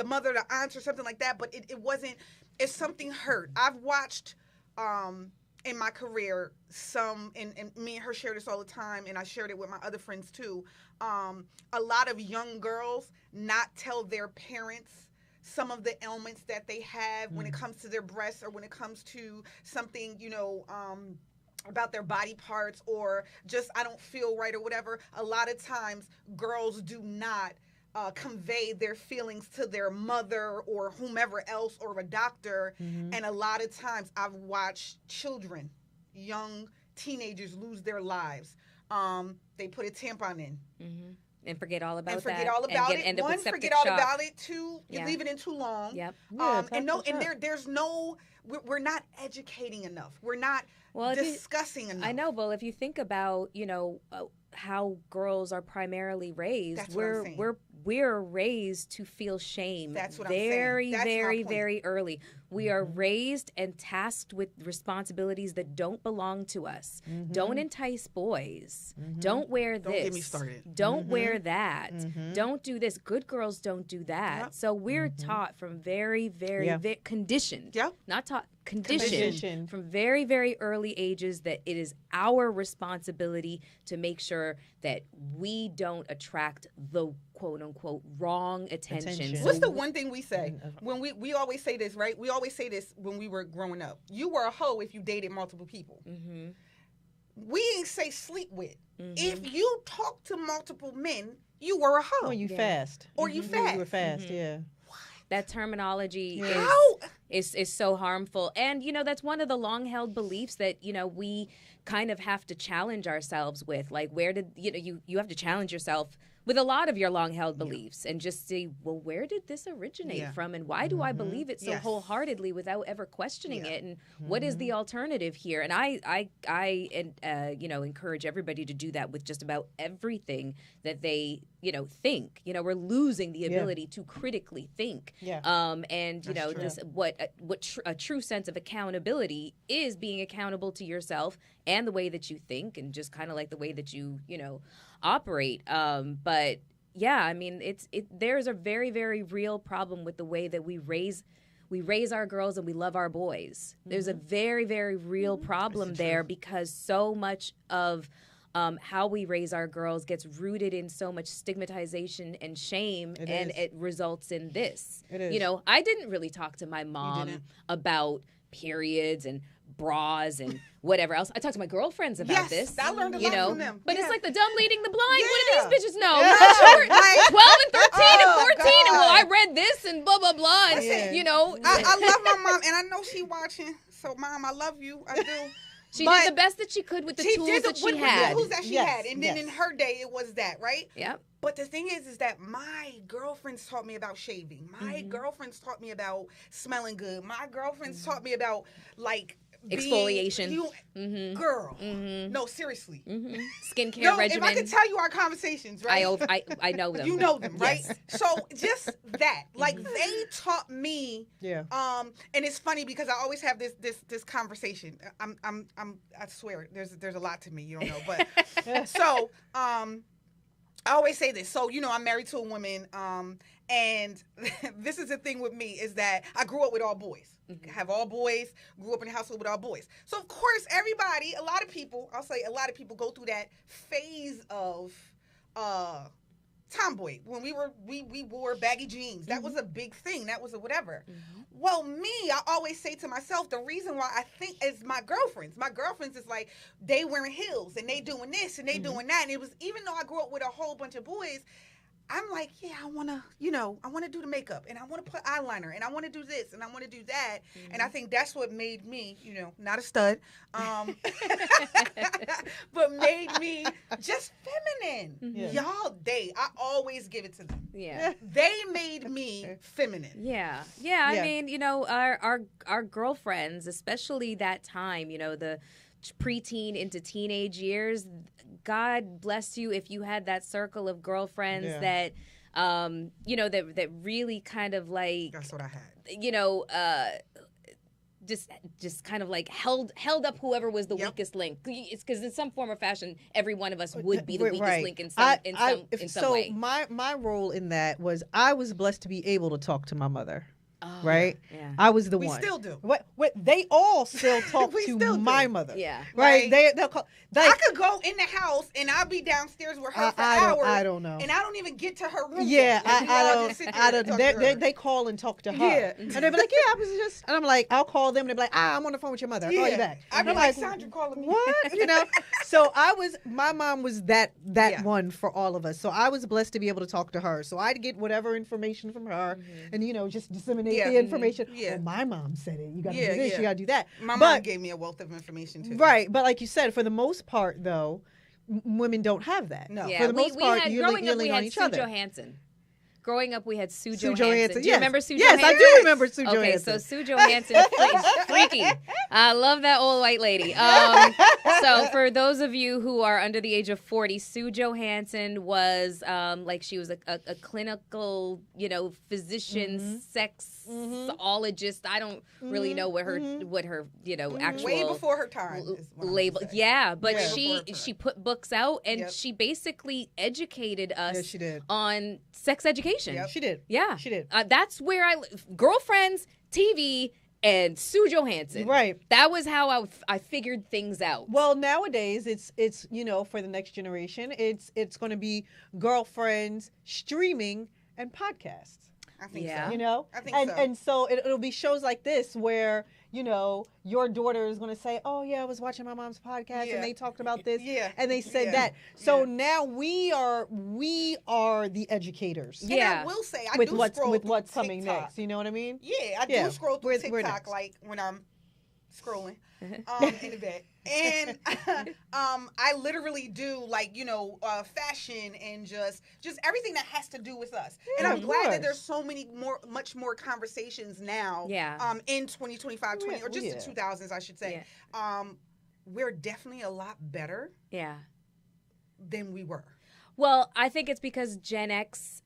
mother, the aunts, or something like that. But it wasn't. If something hurt, I've watched in my career and me and her share this all the time, and I shared it with my other friends too. A lot of young girls not tell their parents some of the ailments that they have when it comes to their breasts, or when it comes to something, about their body parts, or just I don't feel right or whatever. A lot of times girls do not convey their feelings to their mother or whomever else, or a doctor. And a lot of times I've watched children, young teenagers, lose their lives. They put a tampon in. And forget all about that. And forget all about it. One, forget all about it. Two, you leave it in too long. Yep. We're not educating enough. We're not discussing enough. I know, but if you think about, how girls are primarily raised, That's what I'm saying. we're raised to feel shame. That's what very, I'm saying. That's very, my point. very early. We are raised and tasked with responsibilities that don't belong to us. Don't entice boys. Don't wear this. Don't get me started. Don't wear that. Don't do this. Good girls don't do that. Yep. So we're taught from very, very, conditioned. Yep. Not taught. Conditioned from very, very early ages that it is our responsibility to make sure that we don't attract the quote-unquote wrong attention. So what's the one thing we say? When we always say this, right? We always say this when we were growing up. You were a hoe if you dated multiple people. We ain't say sleep with. If you talk to multiple men, you were a hoe. Or you fast. Or you fast. You were fast, yeah. That terminology is so harmful. And, that's one of the long-held beliefs that, we kind of have to challenge ourselves with. Like, where did, you have to challenge yourself with a lot of your long-held beliefs and just see, well, where did this originate from, and why do I believe it so wholeheartedly without ever questioning it, and what is the alternative here? And I encourage everybody to do that with just about everything that they think. We're losing the ability to critically think. A true sense of accountability is being accountable to yourself and the way that you think, and just kind of like the way that you operate. But yeah, I mean, there's a very, very real problem with the way that we we raise our girls and we love our boys. There's a very, very real problem there because so much of how we raise our girls gets rooted in so much stigmatization and shame, it results in this. It is. You know, I didn't really talk to my mom about periods and bras and whatever else. I talked to my girlfriends about this. I learned a lot from them. But it's like the dumb leading the blind. Yeah. What do these bitches know? We're 12 and 13 and 14 and well, I read this and blah, blah, blah. And, you know. I love my mom, and I know she watching. So, Mom, I love you. I do. She did the best that she could with the tools that she had. The tools that she had. And then in her day, it was that, right? Yep. But the thing is that my girlfriends taught me about shaving. My girlfriends taught me about smelling good. My girlfriends taught me about, like, exfoliation. Girl. No, seriously. Skincare regimen. If I could tell you our conversations, right? I know them. You know them, right? Yes. So just that. Like they taught me. Yeah. And it's funny because I always have this conversation. I swear there's a lot to me, you don't know. But so I always say this. So, you know, I'm married to a woman, and this is the thing with me is that I grew up with all boys. Have all boys, grew up in a household with all boys. So, of course, a lot of people go through that phase of tomboy. When we wore baggy jeans. That was a big thing. That was a whatever. Well, me, I always say to myself, the reason why I think is my girlfriends. My girlfriends is like, they wearing heels and they doing this and they doing that. And it was, even though I grew up with a whole bunch of boys, I'm like, yeah, I want to do the makeup and I want to put eyeliner and I want to do this and I want to do that. And I think that's what made me, you know, not a stud, but made me just feminine. Y'all, I always give it to them. Yeah. They made me feminine. Yeah. I mean, you know, our girlfriends, especially that time, you know, the preteen into teenage years, God bless you if you had that circle of girlfriends that, you know, that really kind of like, that's what I had. You know, just kind of like held up whoever was the weakest link. It's because in some form or fashion, every one of us would be the weakest link in some way. So my role in that was I was blessed to be able to talk to my mother. Right? Yeah. I was the one. We still do. What they all still talk to my mother. Yeah. Right? They'll call. Like, I could go in the house and I'll be downstairs with her for hours. I don't know. And I don't even get to her room. Yeah, I don't. They call and talk to her. Yeah. And they'll be like, yeah, I was just, and I'm like, I'll call them and they'll be like, I'm on the phone with your mother. I'll call you back. I'd be like, Sandra calling me. What? You know? So my mom was that one for all of us. So I was blessed to be able to talk to her. So I'd get whatever information from her and, you know, just disseminate the information. Yeah. Well, my mom said it. You got to do this. You got to do that. My mom gave me a wealth of information too. Right. But like you said, for the most part, though, women don't have that. No. For the most part, you're leaning on each other. Johansson. Growing up, we had Sue Johansson. Johansson. Do you remember Sue Johansson? Yes, I do remember Sue Johansson. Okay, so Sue Johansson, freaky. I love that old white lady. So for those of you who are under the age of 40, Sue Johansson was like she was a clinical, you know, physician, sexologist. I don't really know what her you know actual way before her time label. Yeah, but she put books out and she basically educated us on sex education. Yep. She did. Yeah. She did. That's where girlfriends, TV, and Sue Johansson. Right. That was how I figured things out. Well, nowadays it's you know, for the next generation, it's going to be girlfriends, streaming, and podcasts. I think so. You know? I think so. And so it'll be shows like this where, you know, your daughter is going to say, oh, yeah, I was watching my mom's podcast and they talked about this and they said that. So now we are the educators. And I will say, I with do what's scroll with what's TikTok. coming next. You know what I mean? Yeah, I do scroll through TikTok like when I'm scrolling in the bed. And I literally do like, you know, fashion and just everything that has to do with us. And I'm glad that there's so much more conversations now in 2025, or just the 2000s, I should say. We're definitely a lot better than we were. Well, I think it's because Gen X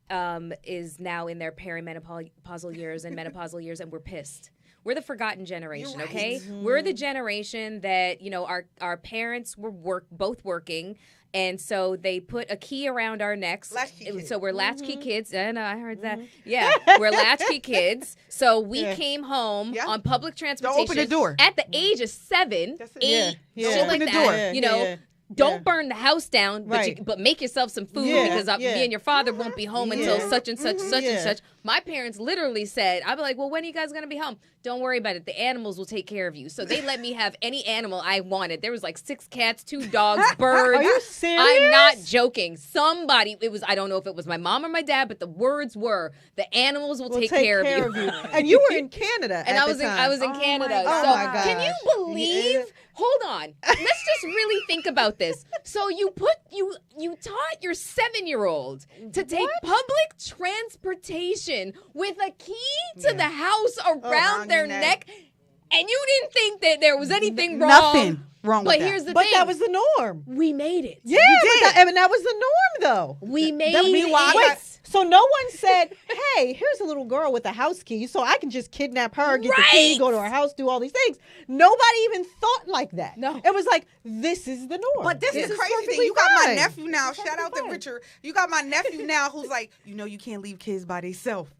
is now in their perimenopausal years and menopausal years, and we're pissed. We're the forgotten generation, okay? We're the generation that, you know, our parents were both working, And so they put a key around our necks. Latchkey kids. So we're latchkey kids. I know, I heard that. Yeah, we're latchkey kids. So we came home on public transportation. Don't open the door. At the age of 7, 8, Yeah. shit Open like the that. door. You know, Yeah. don't burn the house down, but Right. but make yourself some food Yeah. because Yeah. me and your father won't be home until such and such, such and Yeah. such. My parents literally said, I'd be like, well, when are you guys going to be home? Don't worry about it. The animals will take care of you. So they let me have any animal I wanted. There was like 6 cats, 2 dogs, birds. Are you serious? I'm not joking. Somebody, I don't know if it was my mom or my dad, but the words were, the animals will take care of you. And you were in Canada And at I was the in time. I was in Canada. Oh So my gosh. can you believe? Hold on. Let's just really think about this. So you taught your 7-year-old to take public transportation with a key to the house around their neck, and you didn't think that there was anything wrong. Nothing wrong with But that. here's the But thing. that was the norm. We made it. Yeah, but that was the norm, though. We made meanwhile, it. So no one said, hey, here's a little girl with a house key, so I can just kidnap her, get the key, go to her house, do all these things. Nobody even thought like that. No. It was like, this is the norm. But this is crazy thing. perfectly You got my fine. nephew now. It's Shout out perfectly to fine. Richard. You got my nephew now who's like, you can't leave kids by themselves.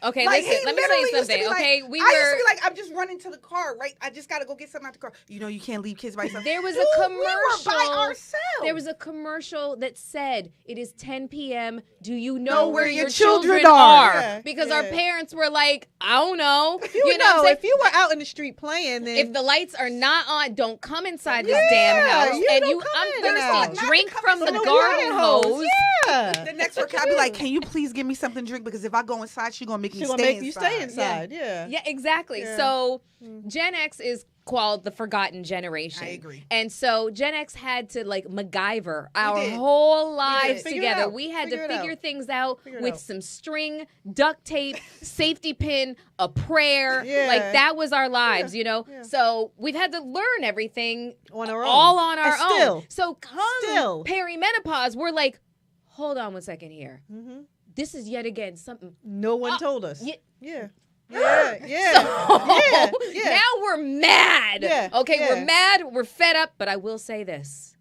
Okay, Like, listen, he let me tell you literally used to something, be like- okay? I used to be like, I'm just running to the car, right? I just got to go get something out the car. You can't leave kids by yourself. There was Dude, a commercial. We were by ourselves. There was a commercial that said, it is 10 p.m. Do you know where your children children are? are? Yeah, Because our yeah. parents were like, I don't know. You know what I'm saying? if you were out in the street playing, then If the lights are not on, don't come inside this Yeah, damn house. you And don't you, come I'm in the thirsty. house. Drink Not to from come the in garden hose. Yeah. The next work, I'll be like, can you please give me something to drink? Because if I go inside, she's going to make me She's stay gonna make inside. you stay inside. Yeah. Yeah, exactly. Yeah. So Gen X is called the forgotten generation. I agree. And so Gen X had to like MacGyver our did. whole lives Figure it together. out. We had Figure to it figure out. things out Figure it with out. some string, duct tape, safety pin, a prayer. Yeah. Like that was our lives, you know? Yeah. So we've had to learn everything On our own. all on our And own. still. So come Still. perimenopause, we're like, hold on one second here. Mm-hmm. This is yet again something. No one told us. yeah. Yeah. Yeah. Yeah. So, yeah. Yeah. now we're mad. Yeah, Okay, yeah. we're mad, we're fed up, but I will say this.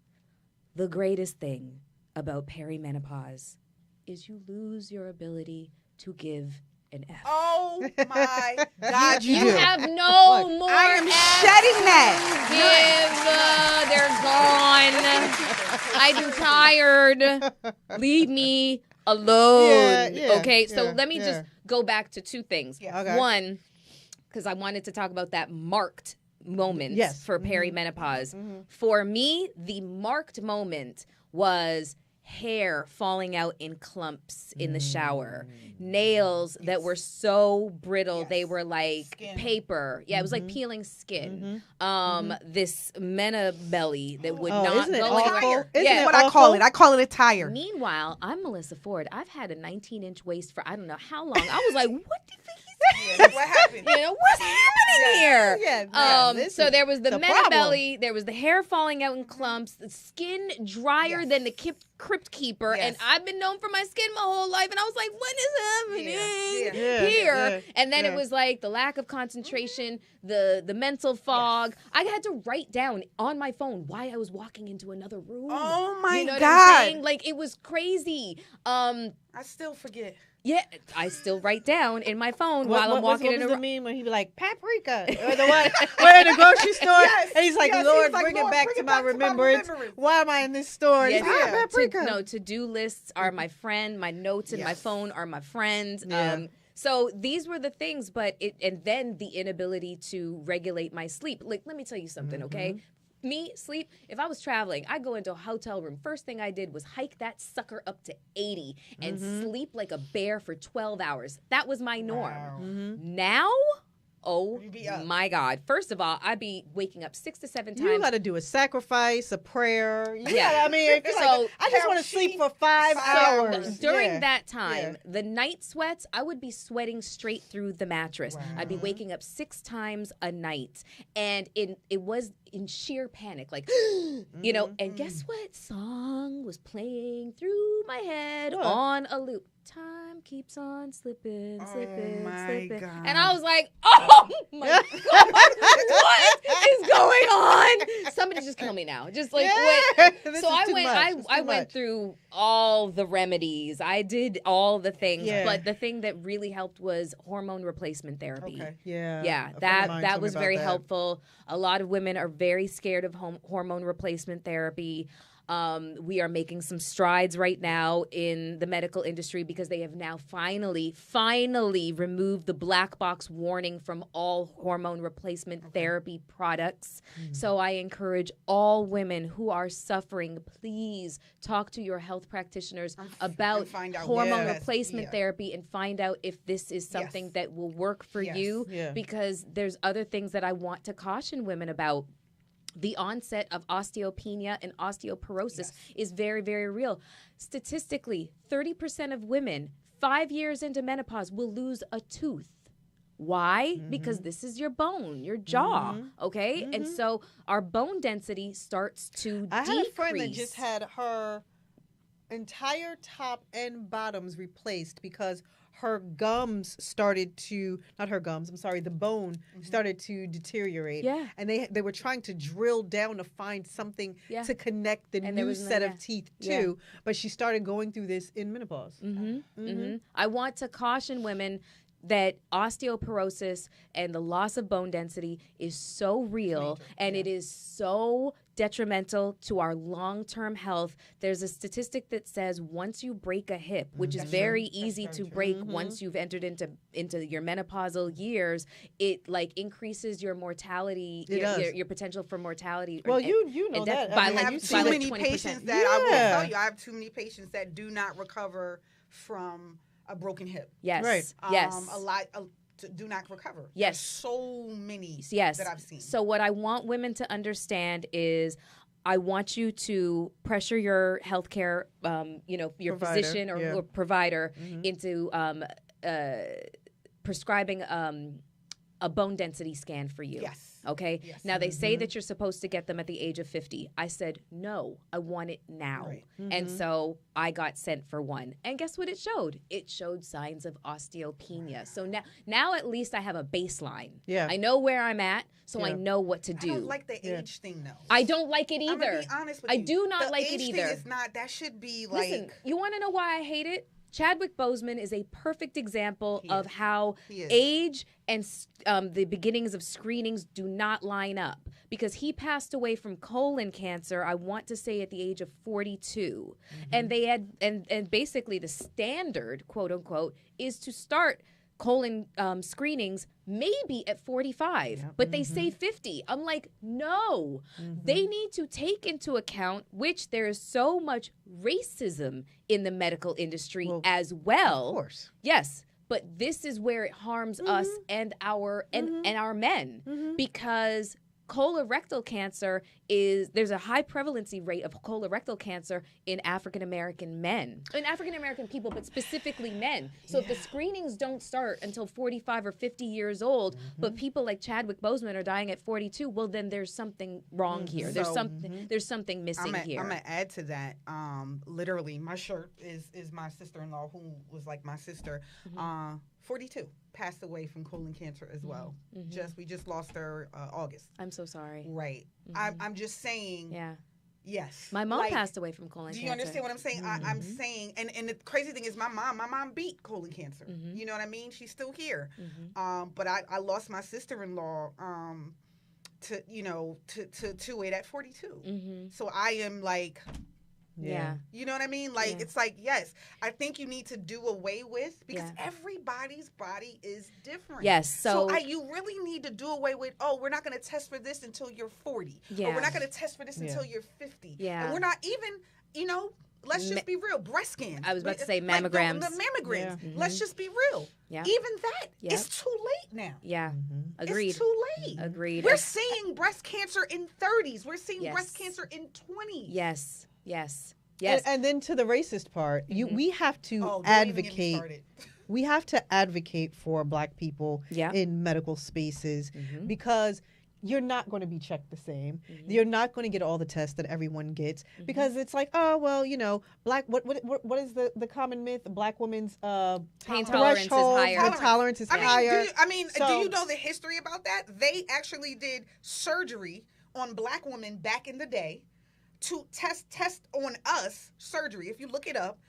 The greatest thing about perimenopause is you lose your ability to give an F. Oh, my God, you You do. have no more I am Fs shedding that. to give. They're gone. I'm tired. Leave me alone. Yeah, yeah, Okay, so yeah, let me yeah. just go back to 2 things. Yeah. Okay. One, because I wanted to talk about that marked moment Yes. for perimenopause. For me, the marked moment was hair falling out in clumps in the shower, nails that were so brittle they were like Skin. paper. Yeah, it was like peeling skin. This mena belly that would Oh, not isn't it go awful? anywhere. Isn't Yeah. it What I call it. I call it a tire. Meanwhile, I'm Melyssa Ford. I've had a 19-inch waist for I don't know how long. I was like, what the fuck What happened? you know, what's happening here? Yeah, this So is- there was the it's a meta problem. belly, there was the hair falling out in clumps, the skin drier than the crypt keeper, and Yes. I've been known for my skin my whole life, and I was like, what is happening Yeah, here? yeah, And then it yeah. was like the lack of concentration, the mental fog. I had to write down on my phone why I was walking into another room. Oh, my you know What God. I'm saying? Like it was crazy. I still forget. Yeah, I still write down in my phone while I'm walking what in was a the room. meme when he be like paprika or the one we're in the grocery store Yes, and he's like, yes, Lord, he's like, bring Lord, it back bring to it my back to my remembrance. remembrance. Why am I in this store? Yes, He's like, yeah. paprika. To-do lists are my friend. My notes in my phone are my friends. Yeah. So these were the things, and then the inability to regulate my sleep. Like, let me tell you something, okay? Me, sleep, if I was traveling, I'd go into a hotel room. First thing I did was hike that sucker up to 80 and sleep like a bear for 12 hours. That was my norm. Now, oh be up. my God. First of all, I'd be waking up 6 to 7 You times. got to do a sacrifice, a prayer. Yeah. I mean, if you're So- like, I just want to sleep for 5 hours. During Yeah. that time, the night sweats, I would be sweating straight through the mattress. I'd be waking up 6 times a night. And it was in sheer panic, like, you know, and guess what song was playing through my head What? on a loop? Time time keeps on slipping, slipping, my slipping. God. And I was like, oh my God, what is going on? Somebody just kill me now. Just like, what? So I went through all the remedies. I did all the things, but the thing that really helped was hormone replacement therapy. Okay. Yeah. Yeah, that was very helpful. A lot of women are very scared of hormone replacement therapy. We are making some strides right now in the medical industry because they have now finally removed the black box warning from all hormone replacement therapy products. So I encourage all women who are suffering, please talk to your health practitioners about hormone replacement therapy and find out if this is something that will work for you, because there's other things that I want to caution women about. The onset of osteopenia and osteoporosis is very, very real. Statistically, 30% of women 5 years into menopause will lose a tooth. Why? Because this is your bone, your jaw, okay? And so our bone density starts to decrease. I had a friend that just had her entire top and bottoms replaced because her gums started to, not her gums, I'm sorry, the bone started to deteriorate. Yeah. And they were trying to drill down to find something to connect the new set of teeth to. But she started going through this in menopause. I want to caution women that osteoporosis and the loss of bone density is so real and it is so detrimental to our long-term health. There's a statistic that says once you break a hip, which is very easy to break once you've entered into your menopausal years, it like increases your mortality, your potential for mortality. Well, you know that. By I like, have too many patients that I will tell you, I have too many patients that do not recover from a broken hip. Yes. Right. Yes. A lot do not recover. Yes. There's so many that I've seen. So what I want women to understand is I want you to pressure your healthcare, your physician or provider into prescribing a bone density scan for you. Yes. Okay? Yes. Now, they say that you're supposed to get them at the age of 50. I said, no, I want it now. Right. And so I got sent for one. And guess what it showed? It showed signs of osteopenia. So now at least I have a baseline. Yeah. I know where I'm at, so I know what to do. I don't like the age thing, though. I don't like it either. I'm going to be honest with you. I do not like it The either. age thing is not, that should be like... Listen, you want to know why I hate it? Chadwick Boseman is a perfect example of how age and the beginnings of screenings do not line up, because he passed away from colon cancer, I want to say at the age of 42. And they had and basically the standard, quote unquote, is to start colon screenings maybe at 45, but they say 50. I'm like, no, they need to take into account, which there is so much racism in the medical industry as well. Of course. Yes. But this is where it harms us and our our men, because colorectal cancer there's a high prevalency rate of colorectal cancer in African-American men. In African-American people, but specifically men. So if the screenings don't start until 45 or 50 years old, but people like Chadwick Boseman are dying at 42, well, then there's something wrong here. There's something missing here. I'm going to add to that. Literally, my shirt is my sister-in-law, who was like my sister. 42, passed away from colon cancer as well. We just lost her August. I'm so sorry. Right. I'm just saying. Yeah. Yes. My mom passed away from colon cancer. Do you understand what I'm saying? I'm saying, and the crazy thing is my mom beat colon cancer. You know what I mean? She's still here. But I lost my sister-in-law to it at 42. So I am like... Yeah. You know what I mean? Like, it's like, yes, I think you need to do away with, because everybody's body is different. Yes. So you really need to do away with, we're not going to test for this until you're 40. Yeah. Or we're not going to test for this until you're 50. Yeah. And we're not even, let's just be real. Breast scans. I was about to say mammograms. Like the mammograms. Yeah. Let's just be real. Yeah. Even that, it's too late now. Yeah. Agreed. It's too late. Agreed. We're seeing breast cancer in 30s. We're seeing breast cancer in 20s. Yes. Yes. And then to the racist part, we have to advocate. We have to advocate for Black people in medical spaces, because you're not going to be checked the same. You're not going to get all the tests that everyone gets because it's like, oh well, black. What is the common myth? Black women's pain tolerance is higher. Tolerance is higher. Do you know the history about that? They actually did surgery on black women back in the day to test on us surgery. If you look it up.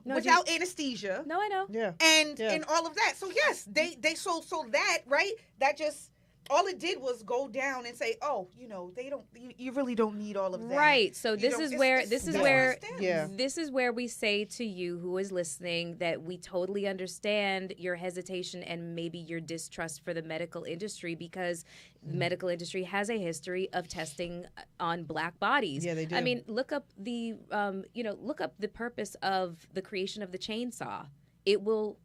Without anesthesia. No, I know. Yeah. And all of that. So yes, they so that, right? That just all it did was go down and say, oh, they don't. You really don't need all of that. Right. So this is where we say to you who is listening that we totally understand your hesitation and maybe your distrust for the medical industry because the medical industry has a history of testing on black bodies. Yeah, they do. I mean, look up the purpose of the creation of the chainsaw. It will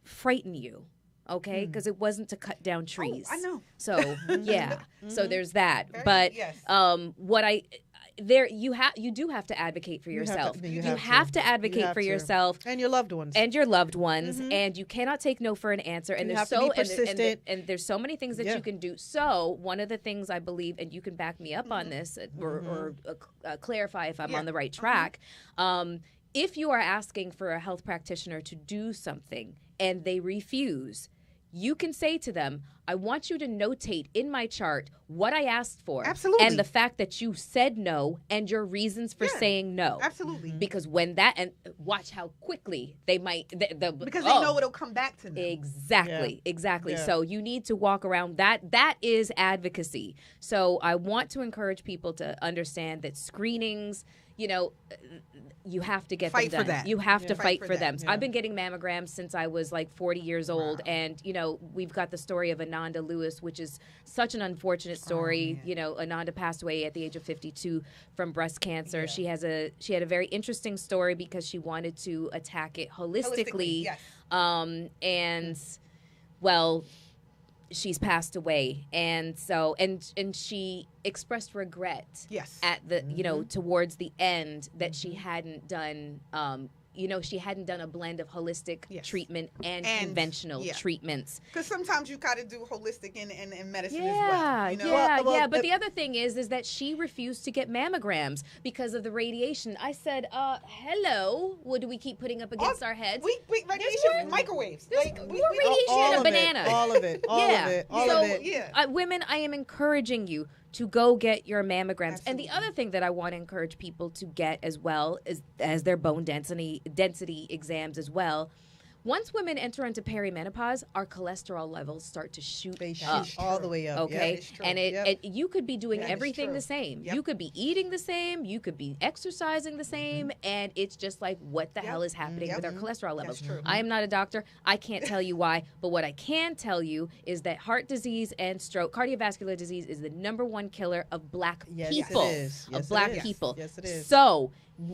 frighten you. Okay, because it wasn't to cut down trees. Oh, I know. So yeah, so there's that. Yes. You do have to advocate for yourself. You have to advocate for yourself and your loved ones. And you cannot take no for an answer. And there's so and there's so many things that you can do. So one of the things I believe, and you can back me up on this or clarify if I'm on the right track. If you are asking for a health practitioner to do something and they refuse, you can say to them, I want you to notate in my chart what I asked for. Absolutely. And the fact that you said no and your reasons for saying no. Absolutely. Because when that, and watch how quickly they might. Because they know it'll come back to them. Exactly. Yeah. So you need to walk around that. That is advocacy. So I want to encourage people to understand that screenings, you have to get fight them done. For that. You have to fight for them. Yeah. I've been getting mammograms since I was like 40 years old. And, we've got the story of Ananda Lewis, which is such an unfortunate story. Ananda passed away at the age of 52 from breast cancer. Yeah. She had a very interesting story because she wanted to attack it holistically. Yes. She's passed away, and so and she expressed regret at the towards the end that she hadn't done she hadn't done a blend of holistic treatment and conventional treatments. Because sometimes you got to do holistic and medicine as well. But the other thing is that she refused to get mammograms because of the radiation. I said, hello, what do we keep putting up against our heads? We radiation microwaves. There's more radiation in a banana. All of it. Women, I am encouraging you to go get your mammograms. Absolutely. And the other thing that I want to encourage people to get as well is as their bone density exams as well. Once women enter into perimenopause, our cholesterol levels start to shoot up. All the way up. Okay, and you could be doing everything the same. Yep. You could be eating the same. You could be exercising the same, and it's just like, what the hell is happening with our cholesterol levels? I am not a doctor. I can't tell you why, but what I can tell you is that heart disease and stroke, cardiovascular disease, is the #1 killer of black people. Yes, of black people. Yes, it is. So,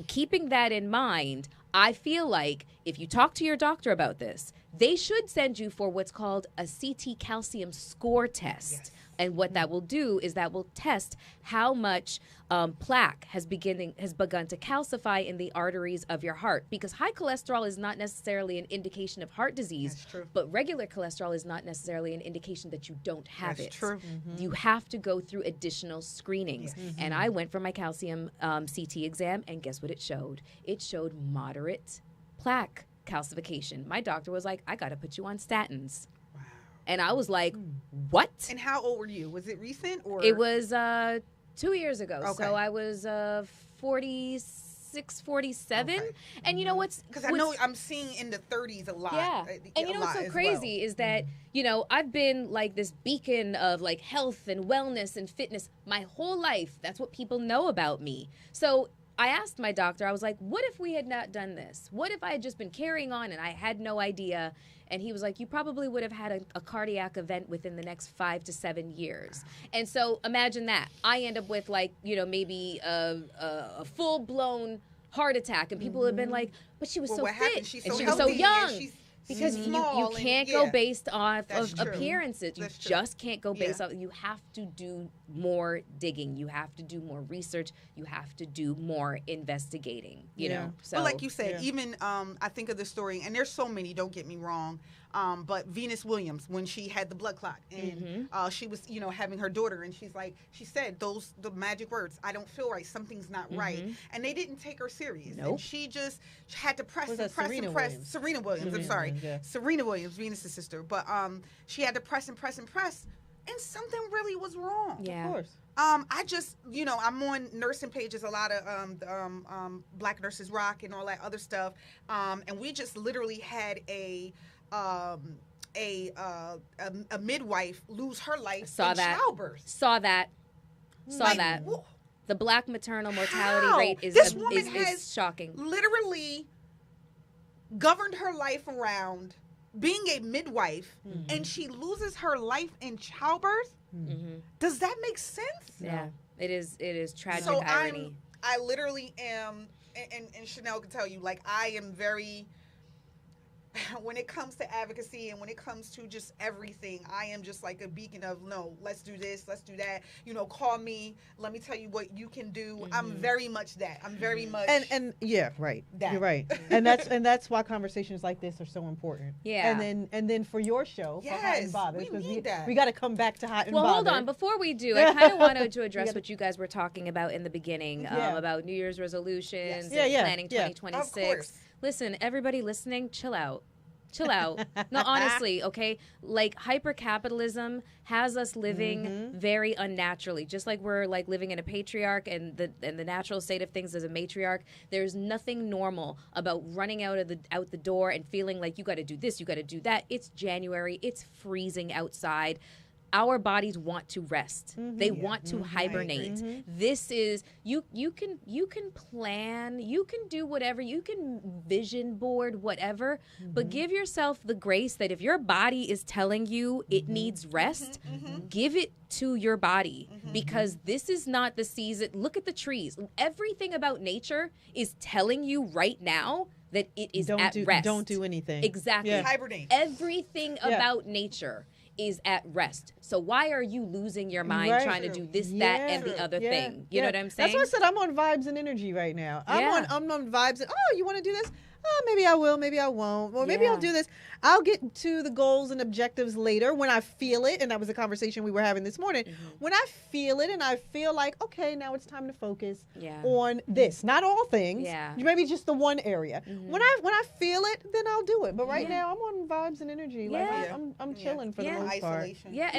keeping that in mind, I feel like if you talk to your doctor about this, they should send you for what's called a CT calcium score test. Yes. And what that will do is that will test how much plaque has begun to calcify in the arteries of your heart. Because high cholesterol is not necessarily an indication of heart disease. That's true. But regular cholesterol is not necessarily an indication that you don't have it. That's true. You have to go through additional screenings. Yes. And I went for my calcium CT exam, and guess what it showed? It showed moderate plaque calcification. My doctor was like, I got to put you on statins. And I was like, what? And how old were you? Was it recent? Or it was 2 years ago. Okay. So I was 46, 47. Okay. And you know what's... Because I know I'm seeing in the 30s a lot. Yeah. And you know what's so crazy is that, I've been like this beacon of like health and wellness and fitness my whole life. That's what people know about me. So I asked my doctor, I was like, what if we had not done this? What if I had just been carrying on and I had no idea? And he was like, you probably would have had a cardiac event within the next 5 to 7 years. And so imagine that. I end up with maybe a full-blown heart attack. And people have been like, but she was so fit. She's and so she was so healthy, young. Because you small can't and, go yeah. based off That's of true. appearances. You That's true. just can't go based Yeah. off. You have to do more digging. You have to do more research. You have to do more investigating. You know. So, but like you said, even I think of the story, and there's so many. Don't get me wrong. But Venus Williams, when she had the blood clot, and she was, having her daughter, and she said the magic words, "I don't feel right. Something's not right," and they didn't take her serious. Nope. And she just had to press Was and that press Serena and press. Williams? Serena Williams. I'm sorry, yeah. Serena Williams, Venus' sister. But she had to press and press and press, and something really was wrong. Yeah. Of course. I just, I'm on nursing pages, a lot of Black Nurses Rock and all that other stuff, and we just literally had a midwife lose her life in childbirth. Saw that. Like, The Black maternal mortality how? rate is This woman is has shocking. Literally governed her life around being a midwife, and she loses her life in childbirth. Does that make sense? Yeah, it is. It is tragic So irony. I literally am, and Chanel can tell you, like, I am very, when it comes to advocacy and when it comes to just everything, I am just like a beacon of, no, let's do this, let's do that. Call me. Let me tell you what you can do. I'm very much that. I'm very much. And yeah, right. That. You're right. And that's why conversations like this are so important. Yeah. And then for your show, for Hot Yes, and Bothered, we need that. we got to come back to Hot and Well, Bothered. hold on. Before we do, I kind of wanted to address what you guys were talking about in the beginning about New Year's resolutions and planning 2026. Of course. Listen, everybody listening, chill out. Chill out. No, honestly, okay? Like, hyper-capitalism has us living very unnaturally. Just like we're, like, living in a patriarch and the natural state of things is a matriarch. There's nothing normal about running out the door and feeling like you got to do this, you got to do that. It's January. It's freezing outside. Our bodies want to rest. They want to hibernate. This is you can plan, you can do whatever, you can vision board whatever, but give yourself the grace that if your body is telling you it needs rest, give it to your body because this is not the season. Look at the trees. Everything about nature is telling you right now that it is at rest. Don't do anything. Exactly. Hibernate. Everything about nature is at rest. So why are you losing your mind trying to do this, that, and the other thing? You know what I'm saying? That's why I said I'm on vibes and energy right now. I'm on vibes and, you want to do this? Oh, maybe I will, maybe I won't. Or maybe I'll do this. I'll get to the goals and objectives later when I feel it. And that was a conversation we were having this morning. When I feel it and I feel like, okay, now it's time to focus on this. Not all things. Maybe just the one area. When I feel it, then I'll do it. But right now I'm on vibes and energy. Like I'm chilling for the most part. Yeah,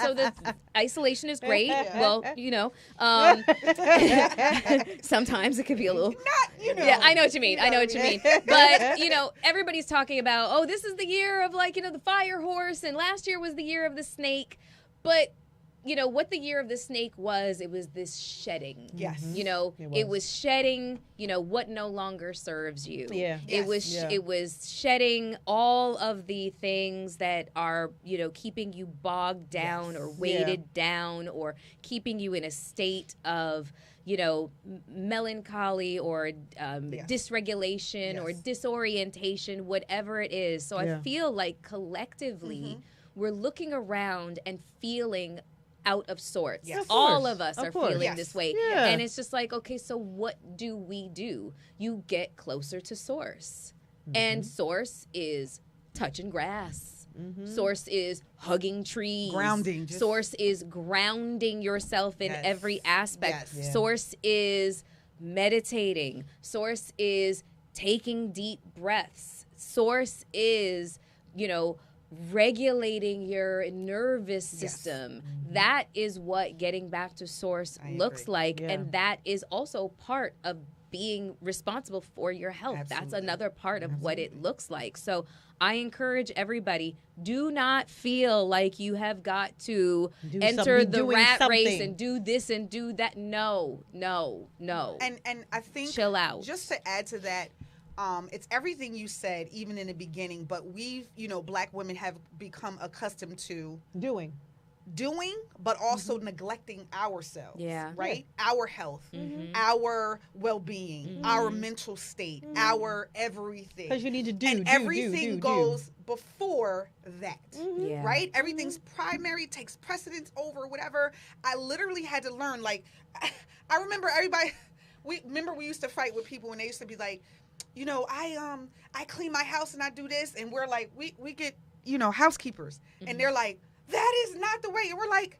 so the isolation is great. Well, sometimes it could be a little. Yeah, I know what you mean. I know what you mean. But, everybody's talking about, this is the year of the fire horse and last year was the year of the snake. But, what the year of the snake was, it was this shedding. Yes. It was shedding, what no longer serves you. Yeah. It was shedding all of the things that are, keeping you bogged down or weighted down or keeping you in a state of, melancholy or dysregulation or disorientation, whatever it is. So I feel like collectively we're looking around and feeling out of sorts. Yes. All of us are feeling Yes. this way. Yeah. And it's just like, okay, so what do we do? You get closer to source. And source is touching grass. Source is hugging trees. Grounding. Source is grounding yourself in every aspect. Yes. Source is meditating. Source is taking deep breaths. Source is, regulating your nervous system. That is what getting back to source looks like. And that is also part of being responsible for your health. That's another part of what it looks like. So I encourage everybody, do not feel like you have got to enter the rat race and do this and do that. No. And I think, chill out. Just to add to that, it's everything you said, even in the beginning, but we've, Black women have become accustomed to Doing. doing, but also neglecting ourselves. Yeah. Right? Our health, our well-being, our mental state, our everything. Because you need to do, and everything goes before that. Yeah. Right? Everything's primary, takes precedence over whatever. I literally had to learn, like, I remember everybody, we used to fight with people and they used to be like, you know, I clean my house and I do this, and we're like, we get, you know, housekeepers, and they're like, that is not the way. And we're like,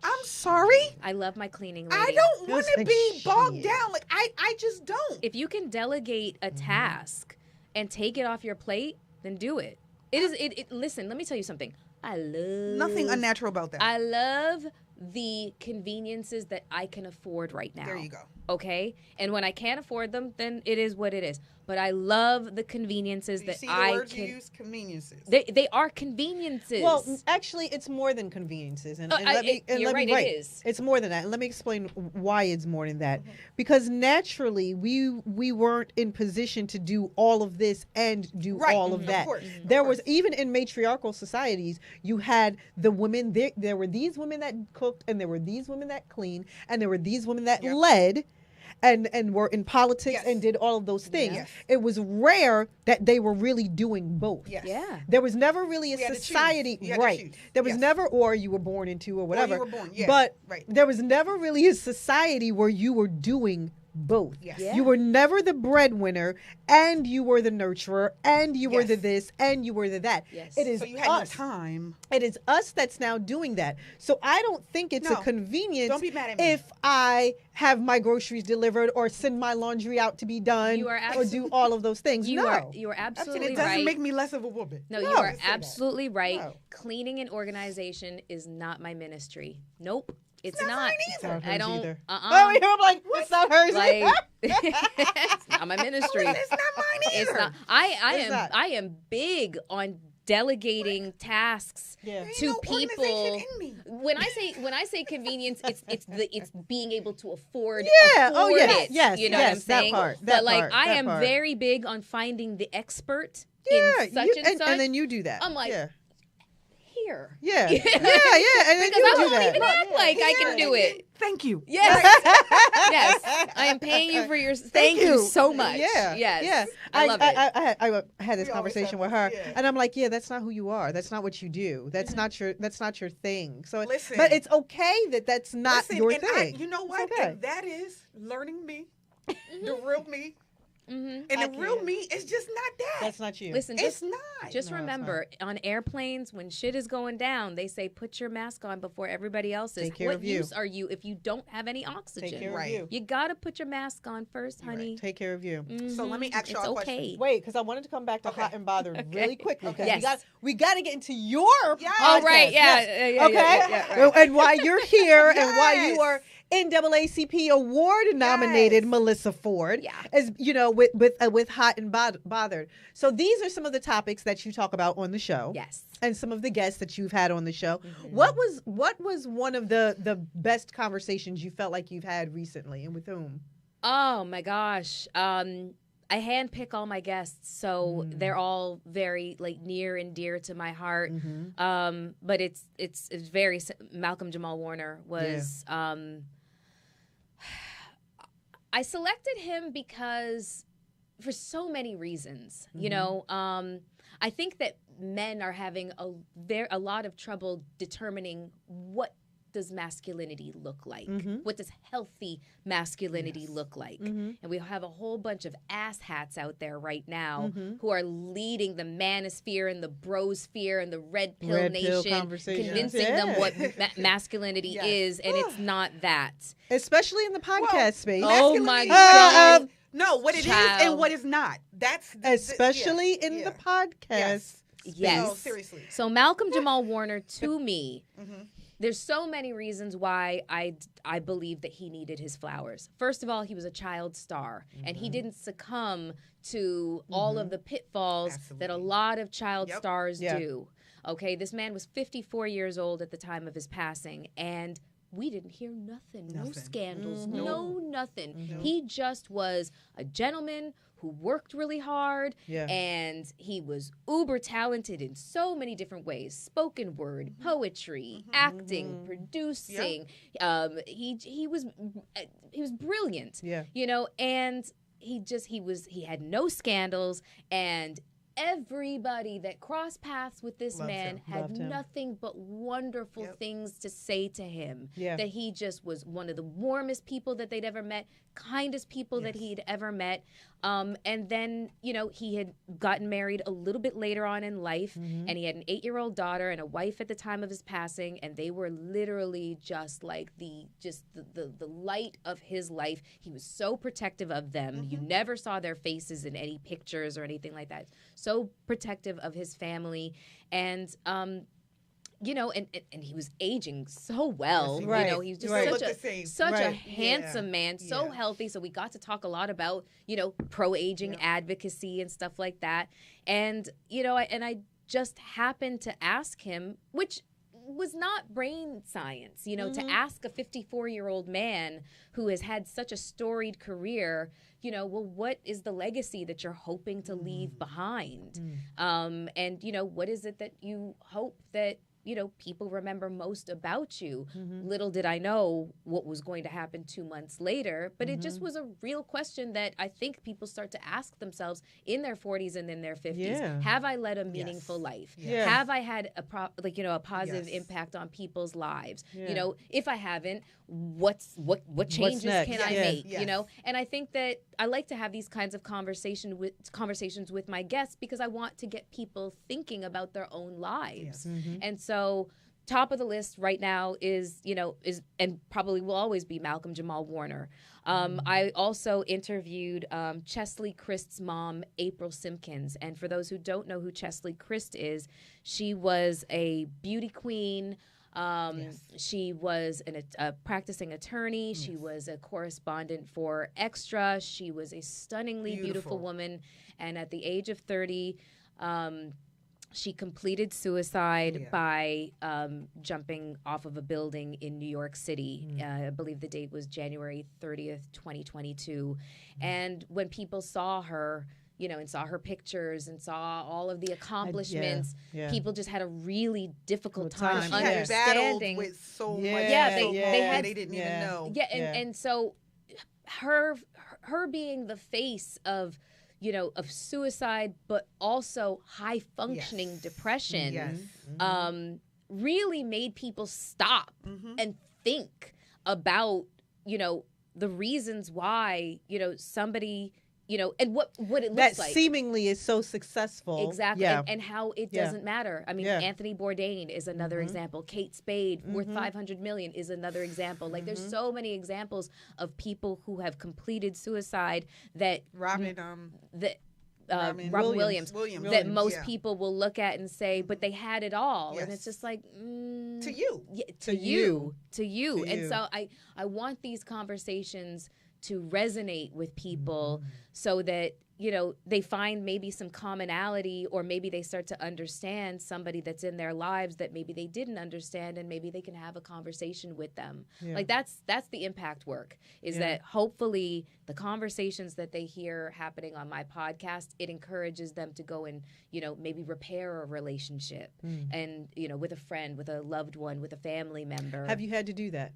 I'm sorry. I love my cleaning lady. I don't want to be bogged down. Like, I just don't. If you can delegate a task and take it off your plate, then do it. Listen, let me tell you something. I love nothing unnatural about that. I love the conveniences that I can afford right now. There you go. Okay? And when I can't afford them, then it is what it is. But I love the conveniences that I words can. You use? Conveniences. They are conveniences. Well, actually, it's more than conveniences. And you're right, it is. It's more than that. And let me explain why it's more than that. Because naturally, we weren't in position to do all of this and do all of that. Of course. There was, even in matriarchal societies, you had the women, there were these women that cooked, and there were these women that cleaned, and there were these women that led. And were in politics and did all of those things. Yes. It was rare that they were really doing both. Yes. Yeah. There was never really a society, right? There was never, or you were born into, or whatever. Or you were born, but right. there was never really a society where you were doing both. Yes. Yeah. You were never the breadwinner, and you were the nurturer, and you were the this, and you were the that. Yes. It is So you had us. no time. It is us that's now doing that. So I don't think it's a convenience Don't be mad at me. if I have my groceries delivered or send my laundry out to be done or do all of those things. You are absolutely It doesn't right. make me less of a woman. No, you are absolutely right. No. Cleaning and organization is not my ministry. Nope. It's not not. mine It's not hers I don't. either. Uh-uh. Oh, I'm like, it's not hers Like, either. it's not my ministry. It's not mine either. It's not. I am big on delegating tasks to people. When I say convenience, it's being able to afford it. Yes, you know what I'm that saying? part. But like I am very big on finding the expert in such and such. And then you do that. I'm like, yeah. Here. Yeah. And then Because you I do won't that. even act like I can do it. Thank you. Yes. Yes. I am paying you for your. Thank you so much. Yeah. Yes. Yeah. I love it. I had this conversation with her, yeah. and I'm like, yeah, that's not who you are. That's not what you do. That's not your thing. So, Listen. but it's okay that that's not your and thing. you know what? Okay. And that is learning me, the real me. Mm-hmm. And the real me is just not that. That's not you. Listen, it's not. Just remember, on airplanes, when shit is going down, they say put your mask on before everybody else is. Take care what of you. use are you if you don't have any oxygen? Take care of you. You gotta put your mask on first, honey. Take care of you. So let me ask y'all a question. Wait, because I wanted to come back to hot and bothered really quickly. Because Yes. we got to get into your podcast. Oh, right, yeah, Yes. yeah, Okay, yeah, right. And why you're here and why you are NAACP award nominated Melyssa Ford, as you know, with Hot and Bothered. So these are some of the topics that you talk about on the show. Yes. And some of the guests that you've had on the show. Mm-hmm. What was one of the best conversations you felt like you've had recently, and with whom? Oh my gosh. I handpick all my guests, so they're all very like near and dear to my heart. But it's very Malcolm Jamal Warner was. I selected him because for so many reasons. You know, I think that men are having a lot of trouble determining what does masculinity look like? What does healthy masculinity look like? And we have a whole bunch of asshats out there right now who are leading the manosphere and the brosphere and the red pill nation, convincing them what masculinity is, and it's not that. Especially in the podcast space. Oh my God. No, what it is and what is not. That's especially in the podcast. Yes. No, seriously. So Malcolm Jamal Warner, to me, there's so many reasons why I believe that he needed his flowers. First of all, he was a child star, and he didn't succumb to all of the pitfalls that a lot of child stars do. Okay, this man was 54 years old at the time of his passing, and we didn't hear nothing. No scandals, no nothing. He just was a gentleman who worked really hard, and he was uber talented in so many different ways: spoken word, poetry, acting, producing. He was brilliant. You know, and he had no scandals, and everybody that crossed paths with this man had nothing but wonderful things to say to him. That he just was one of the warmest people that they'd ever met, kindest people that he'd ever met. And then, you know, he had gotten married a little bit later on in life, and he had an 8-year-old daughter and a wife at the time of his passing, and they were literally just like the light of his life. He was so protective of them. You never saw their faces in any pictures or anything like that. So protective of his family, and you know, and he was aging so well. You know, he was just such a handsome man, so healthy. So we got to talk a lot about, you know, pro-aging advocacy and stuff like that. And, you know, I just happened to ask him, which was not brain science, you know, to ask a 54-year-old man who has had such a storied career, you know, well, what is the legacy that you're hoping to leave behind? And, you know, what is it that you hope that, you know, people remember most about you? Little did I know what was going to happen 2 months later, but it just was a real question that I think people start to ask themselves in their 40s and in their 50s. Have I led a meaningful life? Have I had a positive impact on people's lives? You know, if I haven't, what changes can I make? You know, and I think that I like to have these kinds of conversations with my guests because I want to get people thinking about their own lives. And so top of the list right now is and probably will always be Malcolm Jamal Warner. I also interviewed Chesley Christ's mom, April Simpkins. And for those who don't know who Chesley Christ is, she was a beauty queen. She was a practicing attorney. She was a correspondent for Extra. She was a stunningly beautiful woman. And at the age of 30, she completed suicide by jumping off of a building in New York City. I believe the date was January 30th, 2022. And when people saw her, you know, and saw her pictures and saw all of the accomplishments, people just had a really difficult time understanding. With so much. They didn't even know. And so her being the face of, you know, of suicide, but also high functioning depression, really made people stop and think about, you know, the reasons why, you know, somebody, you know, and what it looks that like. Seemingly is so successful. Exactly. And how it doesn't matter. I mean, Anthony Bourdain is another example. Kate Spade, worth $500 million, is another example. Like, there's so many examples of people who have completed suicide that Robin Williams, that most people will look at and say, but they had it all. And it's just like, to you. To you. And so I want these conversations to resonate with people so that, you know, they find maybe some commonality, or maybe they start to understand somebody that's in their lives that maybe they didn't understand, and maybe they can have a conversation with them. Like, that's the impact work, is that hopefully the conversations that they hear happening on my podcast, it encourages them to go and, you know, maybe repair a relationship and, you know, with a friend, with a loved one, with a family member. Have you had to do that?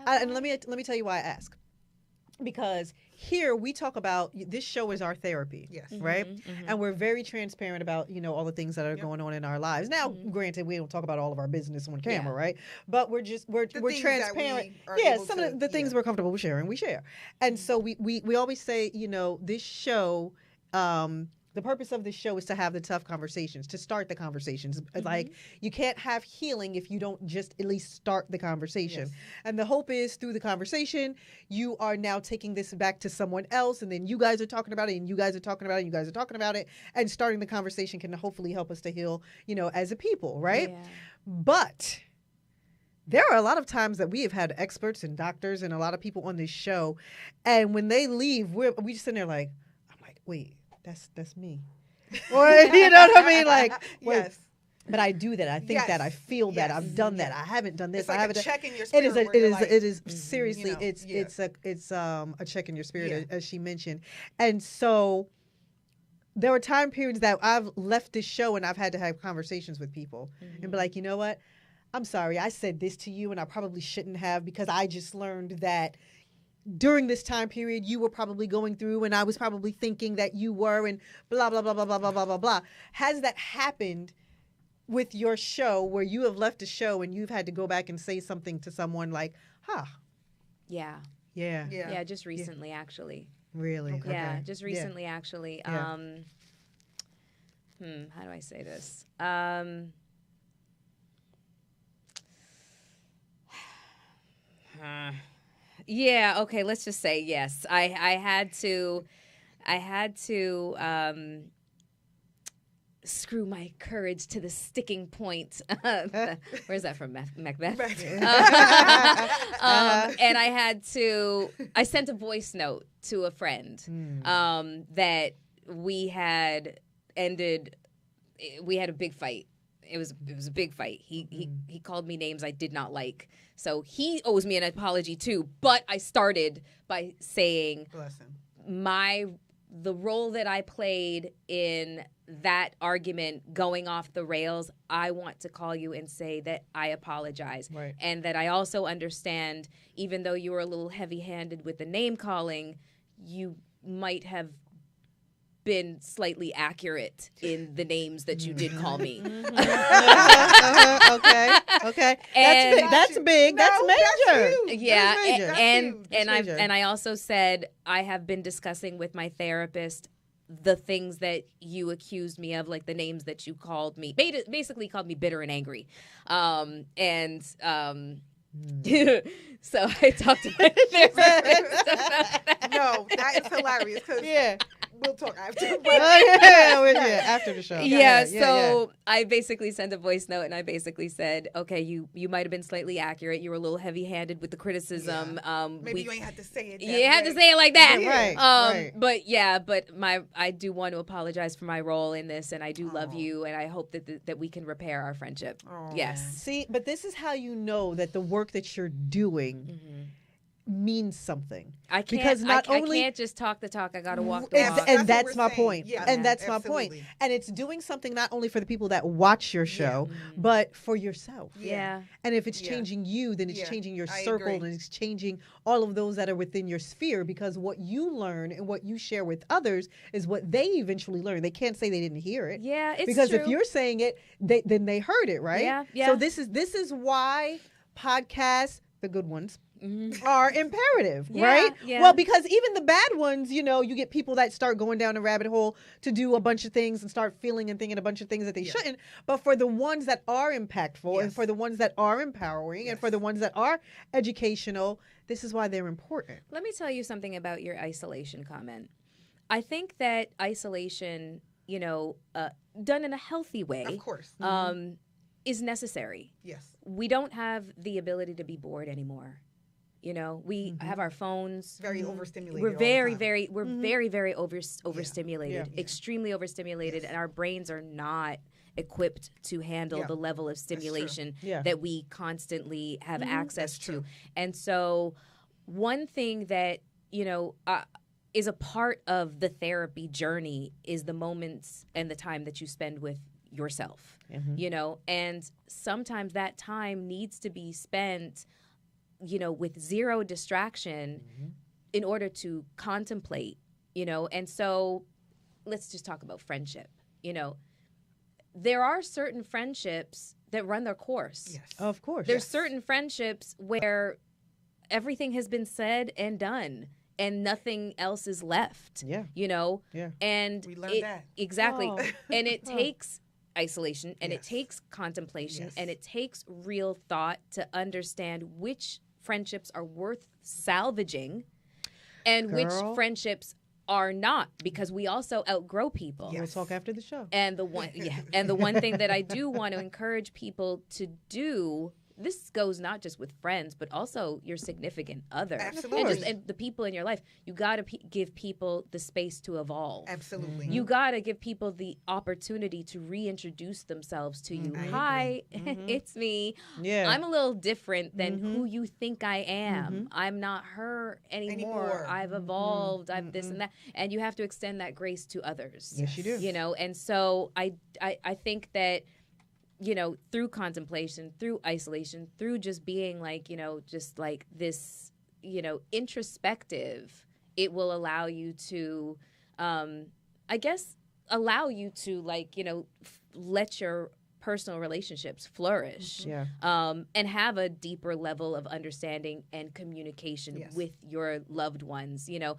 And let me tell you why I ask. Because here we talk about, this show is our therapy, right? And we're very transparent about, you know, all the things that are going on in our lives. Now, granted, we don't talk about all of our business on camera, right? But we're transparent. Some of the things we're comfortable with sharing, we share. And so we always say, you know, this show, the purpose of this show is to have the tough conversations, to start the conversations. Like, you can't have healing if you don't just at least start the conversation. And the hope is, through the conversation, you are now taking this back to someone else, and then you guys are talking about it, and you guys are talking about it, and you guys are talking about it, and starting the conversation can hopefully help us to heal, you know, as a people, right? But there are a lot of times that we have had experts and doctors and a lot of people on this show, and when they leave, we just sit there like, I'm like, wait. That's me. Or, you know what I mean? Like, But I do that. I think Yes. that. I feel that. Yes. I've done that. I haven't done this. It's like I haven't a done. check in your It spirit. is. where you're like, It is. Seriously, you know, it's a check in your spirit, as she mentioned. And so, there were time periods that I've left this show and I've had to have conversations with people and be like, you know what? I'm sorry, I said this to you and I probably shouldn't have, because I just learned that during this time period you were probably going through and I was probably thinking that you were, and blah blah blah blah blah blah blah blah blah. Has that happened with your show where you have left a show and you've had to go back and say something to someone like, Yeah. yeah, Just recently, actually. really? Okay. Yeah, Okay. just recently, actually. Yeah. How do I say this? Yeah, okay, let's just say yes. I had to screw my courage to the sticking point. Where's that from, Macbeth? And I sent a voice note to a friend that we had a big fight. It was a big fight. He called me names I did not like. So he owes me an apology too. But I started by saying, Bless him. The role that I played in that argument going off the rails, I want to call you and say that I apologize. Right. And that I also understand, even though you were a little heavy-handed with the name calling, you might have been slightly accurate in the names that you did call me. Okay. And That's big. That's major. Yeah, That's major. and I also said I have been discussing with my therapist the things that you accused me of, like the names that you called me, basically called me bitter and angry, so I talked to my therapist. No, that is hilarious. Yeah. We'll talk after. After the show. So I basically sent a voice note and I basically said, okay, you might have been slightly accurate. You were a little heavy-handed with the criticism. Maybe you ain't have to say it. You have to say it like that. Right. But I do want to apologize for my role in this, and I do love you, and I hope that we can repair our friendship. Yes. See, but this is how you know that the work that you're doing means something. I can't, because I only can't just talk the talk. I got to walk the walk. And that's my point. Yeah, and that's my absolutely. point. And it's doing something not only for the people that watch your show, but for yourself. Yeah. And if it's changing you, then it's changing your I circle, agree. and it's changing all of those that are within your sphere, because what you learn and what you share with others is what they eventually learn. They can't say they didn't hear it. Yeah, it's because true. if you're saying it, then they heard it, right? Yeah. So this is why podcasts, the good ones, are imperative, right? Yeah. Well, because even the bad ones, you get people that start going down a rabbit hole to do a bunch of things and start feeling and thinking a bunch of things that they shouldn't. But for the ones that are impactful and for the ones that are empowering and for the ones that are educational, this is why they're important. Let me tell you something about your isolation comment. I think that isolation, done in a healthy way, Of course. is necessary. Yes. We don't have the ability to be bored anymore. We have our phones. Very overstimulated. We're all the very, time. very, very overstimulated, extremely overstimulated, and our brains are not equipped to handle the level of stimulation that we constantly have access to. And so one thing that, is a part of the therapy journey is the moments and the time that you spend with yourself, and sometimes that time needs to be spent with zero distraction in order to contemplate, and so let's just talk about friendship. There are certain friendships that run their course. Yes. Of course. There's certain friendships where everything has been said and done and nothing else is left. Yeah. Yeah. And We learned that. Exactly. Oh. And it takes isolation and it takes contemplation and it takes real thought to understand which friendships are worth salvaging and which friendships are not, because we also outgrow people. We'll talk after the show. And the one thing that I do want to encourage people to do this goes not just with friends, but also your significant other. Absolutely. And the people in your life. You got to give people the space to evolve. Absolutely. You got to give people the opportunity to reintroduce themselves to you. Hi, it's me. Yeah. I'm a little different than who you think I am. I'm not her anymore. I've evolved. I've this and that. And you have to extend that grace to others. Yes, you do. You know, and so I think that, you know, through contemplation, through isolation, through just being like, you know, just like this, you know, introspective, it will allow you to, I guess, allow you to, like, you know, let your personal relationships flourish, and have a deeper level of understanding and communication with your loved ones. You know,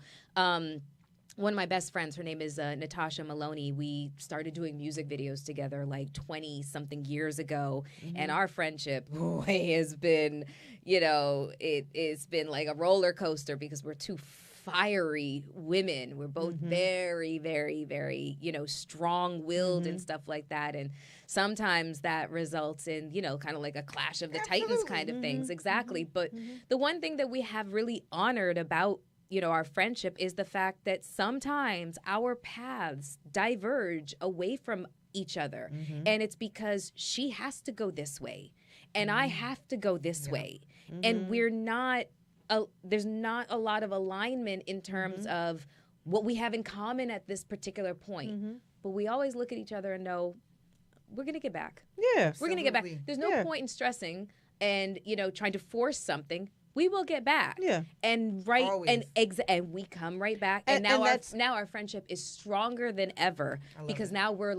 one of my best friends, her name is Natasha Maloney. We started doing music videos together like 20-something years ago. And our friendship, boy, has been, you know, it's been like a roller coaster because we're two fiery women. We're both very, very, very, you know, strong-willed and stuff like that. And sometimes that results in, you know, kind of like a clash of the titans kind of things. Exactly. But the one thing that we have really honored about, you know, our friendship is the fact that sometimes our paths diverge away from each other. And it's because she has to go this way and I have to go this way. And we're not, there's not a lot of alignment in terms of what we have in common at this particular point. But we always look at each other and know we're going to get back. Yeah. We're going to get back. There's no point in stressing and, you know, trying to force something. We will get back. Yeah. And and we come right back. And now our friendship is stronger than ever because now we're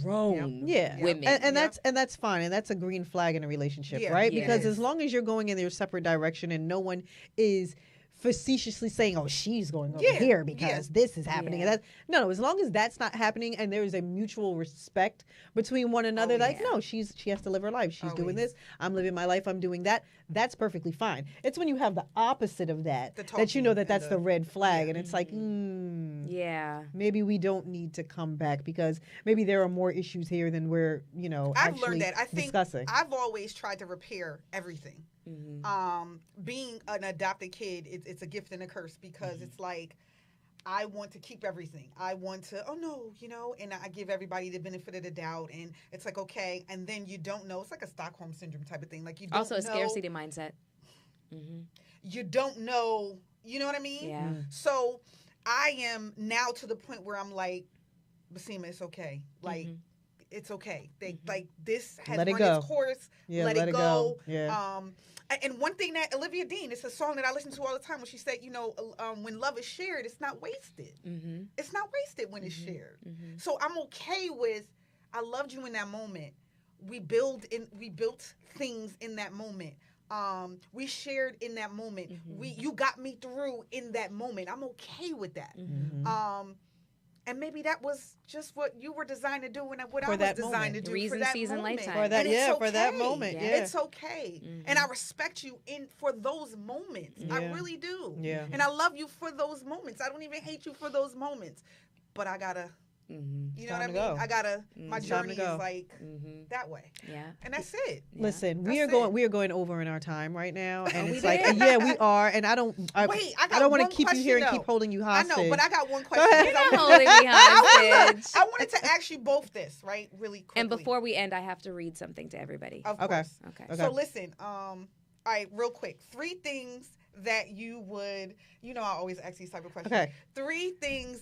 grown women. And that's fine. And that's a green flag in a relationship, right? Because as long as you're going in your separate direction and no one is facetiously saying, oh, she's going over here because this is happening. And no, as long as that's not happening and there is a mutual respect between one another, no, she has to live her life. She's doing this. I'm living my life. I'm doing that. That's perfectly fine. It's when you have the opposite of that that you know that's the red flag. And it's like, maybe we don't need to come back because maybe there are more issues here than we're, you know, I've learned that. I think discussing. I've always tried to repair everything. Being an adopted kid, it's a gift and a curse because it's like I want to keep everything. I want to, oh no, you know, and I give everybody the benefit of the doubt, and it's like okay, and then you don't know. It's like a Stockholm syndrome type of thing. Like you don't also a know, scarcity mindset. You don't know. You know what I mean? Yeah. So I am now to the point where I'm like, Basima, it's okay. Like. It's okay. Like this has run its course. Let it go. Yeah. And one thing that Olivia Dean, it's a song that I listen to all the time when she said, you know, when love is shared, it's not wasted. It's not wasted when it's shared. So I'm okay with. I loved you in that moment. We built things in that moment. We shared in that moment. You got me through in that moment. I'm okay with that. And maybe that was just what you were designed to do and what I was designed to do for that moment. For that, for that moment. Yeah. It's okay. And I respect you for those moments. I really do. Yeah. And I love you for those moments. I don't even hate you for those moments. But I gotta, you know what I mean? I gotta, my journey is like that way. Yeah. And that's it. Listen, we are going over in our time right now. And it's like, we are. And I don't want to keep you here and keep holding you hostage. I know, but I got one question. You're not holding me hostage. I wanted to ask you both this, right? Really quickly. And before we end, I have to read something to everybody. Of course. Okay. So listen, all right, real quick. 3 things that you would, you know, I always ask these type of questions. Okay. 3 things,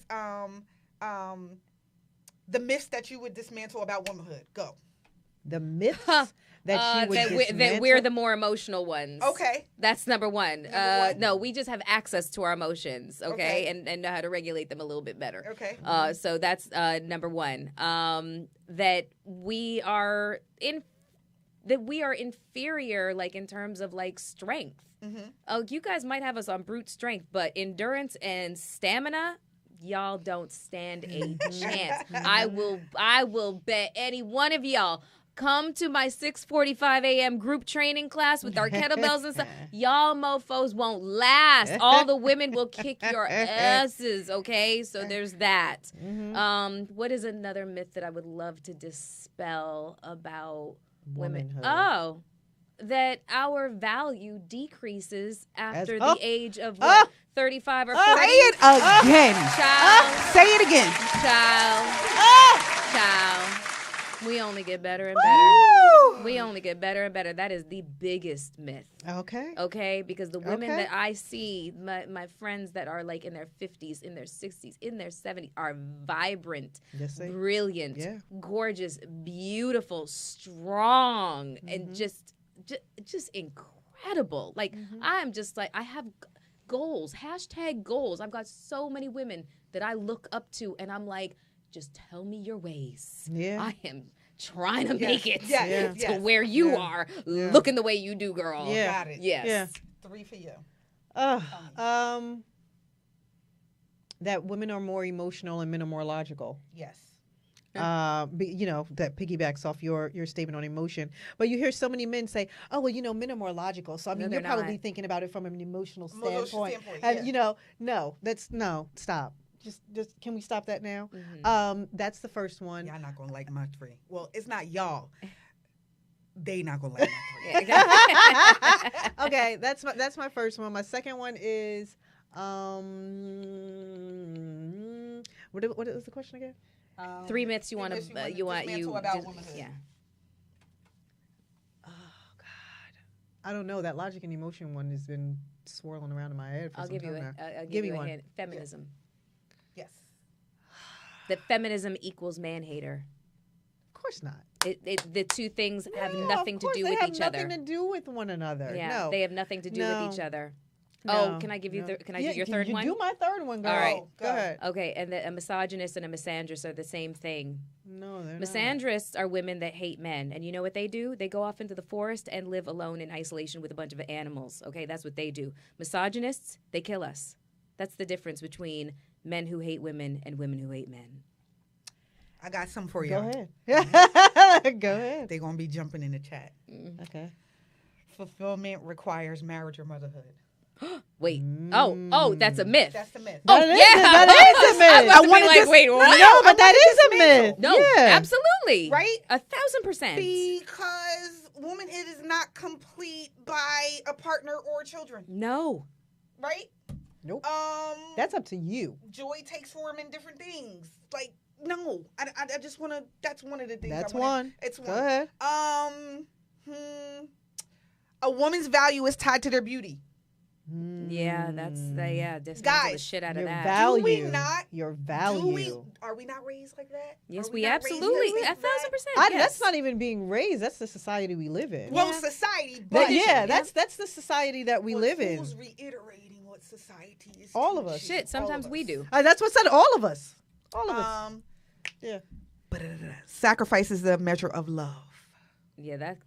the myths that you would dismantle about womanhood. Go. The myths that you would dismantle? That we're the more emotional ones. Okay. That's number one. No, we just have access to our emotions, okay? And know how to regulate them a little bit better. Okay. So that's number one. That we are inferior, like in terms of like strength. You guys might have us on brute strength, but endurance and stamina, y'all don't stand a chance. I will bet any one of y'all come to my 6:45 a.m. group training class with our kettlebells and stuff. Y'all mofos won't last. All the women will kick your asses, okay? So there's that. What is another myth that I would love to dispel about women? Womanhood. Oh, that our value decreases after oh. the age of what, 35 or 40? Say it again. Child. Say it again. Child. We only get better and better. We only get better and better. That is the biggest myth. Okay. Okay? Because the women that I see, my friends that are like in their 50s, in their 60s, in their 70s, are vibrant, brilliant, gorgeous, beautiful, strong, and just incredible. Like, I'm just like, I have goals, #goals. I've got so many women that I look up to, and I'm like, just tell me your ways. Yeah. I am trying to make it to where you are looking the way you do, girl. Yeah. Got it. Yes. Yeah. 3 for you. That women are more emotional and men are more logical. Yes. You know, that piggybacks off your statement on emotion. But you hear so many men say, oh, well, you know, men are more logical. So, I mean, you're probably thinking about it from an emotional standpoint. And, you know, stop. Just can we stop that now? That's the first one. Y'all not gonna like my 3. Well, it's not y'all. They not gonna like my 3. Okay, that's my first one. My second one is what is the question again? 3 myths you want to about womanhood. Yeah. Oh God, I don't know. That logic and emotion one has been swirling around in my head for I'll some give you time now. I'll Give give me you a one. hint. Feminism. Yes. That feminism equals man hater. Of course not. The two things have nothing to do with each other. They have nothing to do with one another. Yeah, no. they have nothing to do with each other. No, oh, can I give you? no. Can I do your third one? Do my third one, girl. All right, go ahead. Okay, and a misogynist and a misandrist are the same thing. No, they're Misandrists are women that hate men, and you know what they do? They go off into the forest and live alone in isolation with a bunch of animals. Okay, that's what they do. Misogynists, they kill us. That's the difference between men who hate women and women who hate men. I got some for you. Go ahead. Go ahead. They're gonna be jumping in the chat. Okay. Fulfillment requires marriage or motherhood. Wait. Oh, that's a myth. That's the myth. Oh, That is a myth. I wanted to wait, what? No, but that is a myth. No, yeah. absolutely. Right? 1,000%. Because womanhood is not complete by a partner or children. No. Right? Nope. That's up to you. Joy takes form in different things. Like, no. I just want to, that's one of the things That's I wanna, one. It's one. Go ahead. A woman's value is tied to their beauty. Yeah, that's dismantle Guys, the shit out of Your that. value. Do we not? Your value. Are we not raised like that? Yes, Are we not absolutely, raised like 1,000%. that? Yes. That's not even being raised. That's the society we live in. Well, society, but that's the society that we live in. Who's reiterating what society is? All of us. Shit, sometimes we do. That's what said all of us. All of us. Yeah. Sacrifice is the measure of love. Yeah, that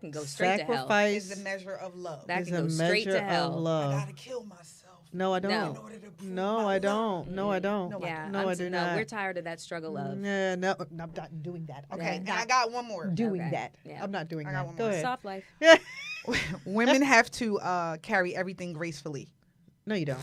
can go straight Sacrifice to hell. Is the measure of love. That is can a go straight measure to hell. of love. I gotta kill myself. No, I don't. No. In order to prove No, my I don't. love. No, I don't. Yeah, No, I do not. we're tired of that struggle of. Yeah, no, I'm not doing that. Okay, and I got one more. Doing Okay. that. Yeah. I'm not doing I got that. one Go more. ahead. Soft life. Women have to carry everything gracefully. No, you don't.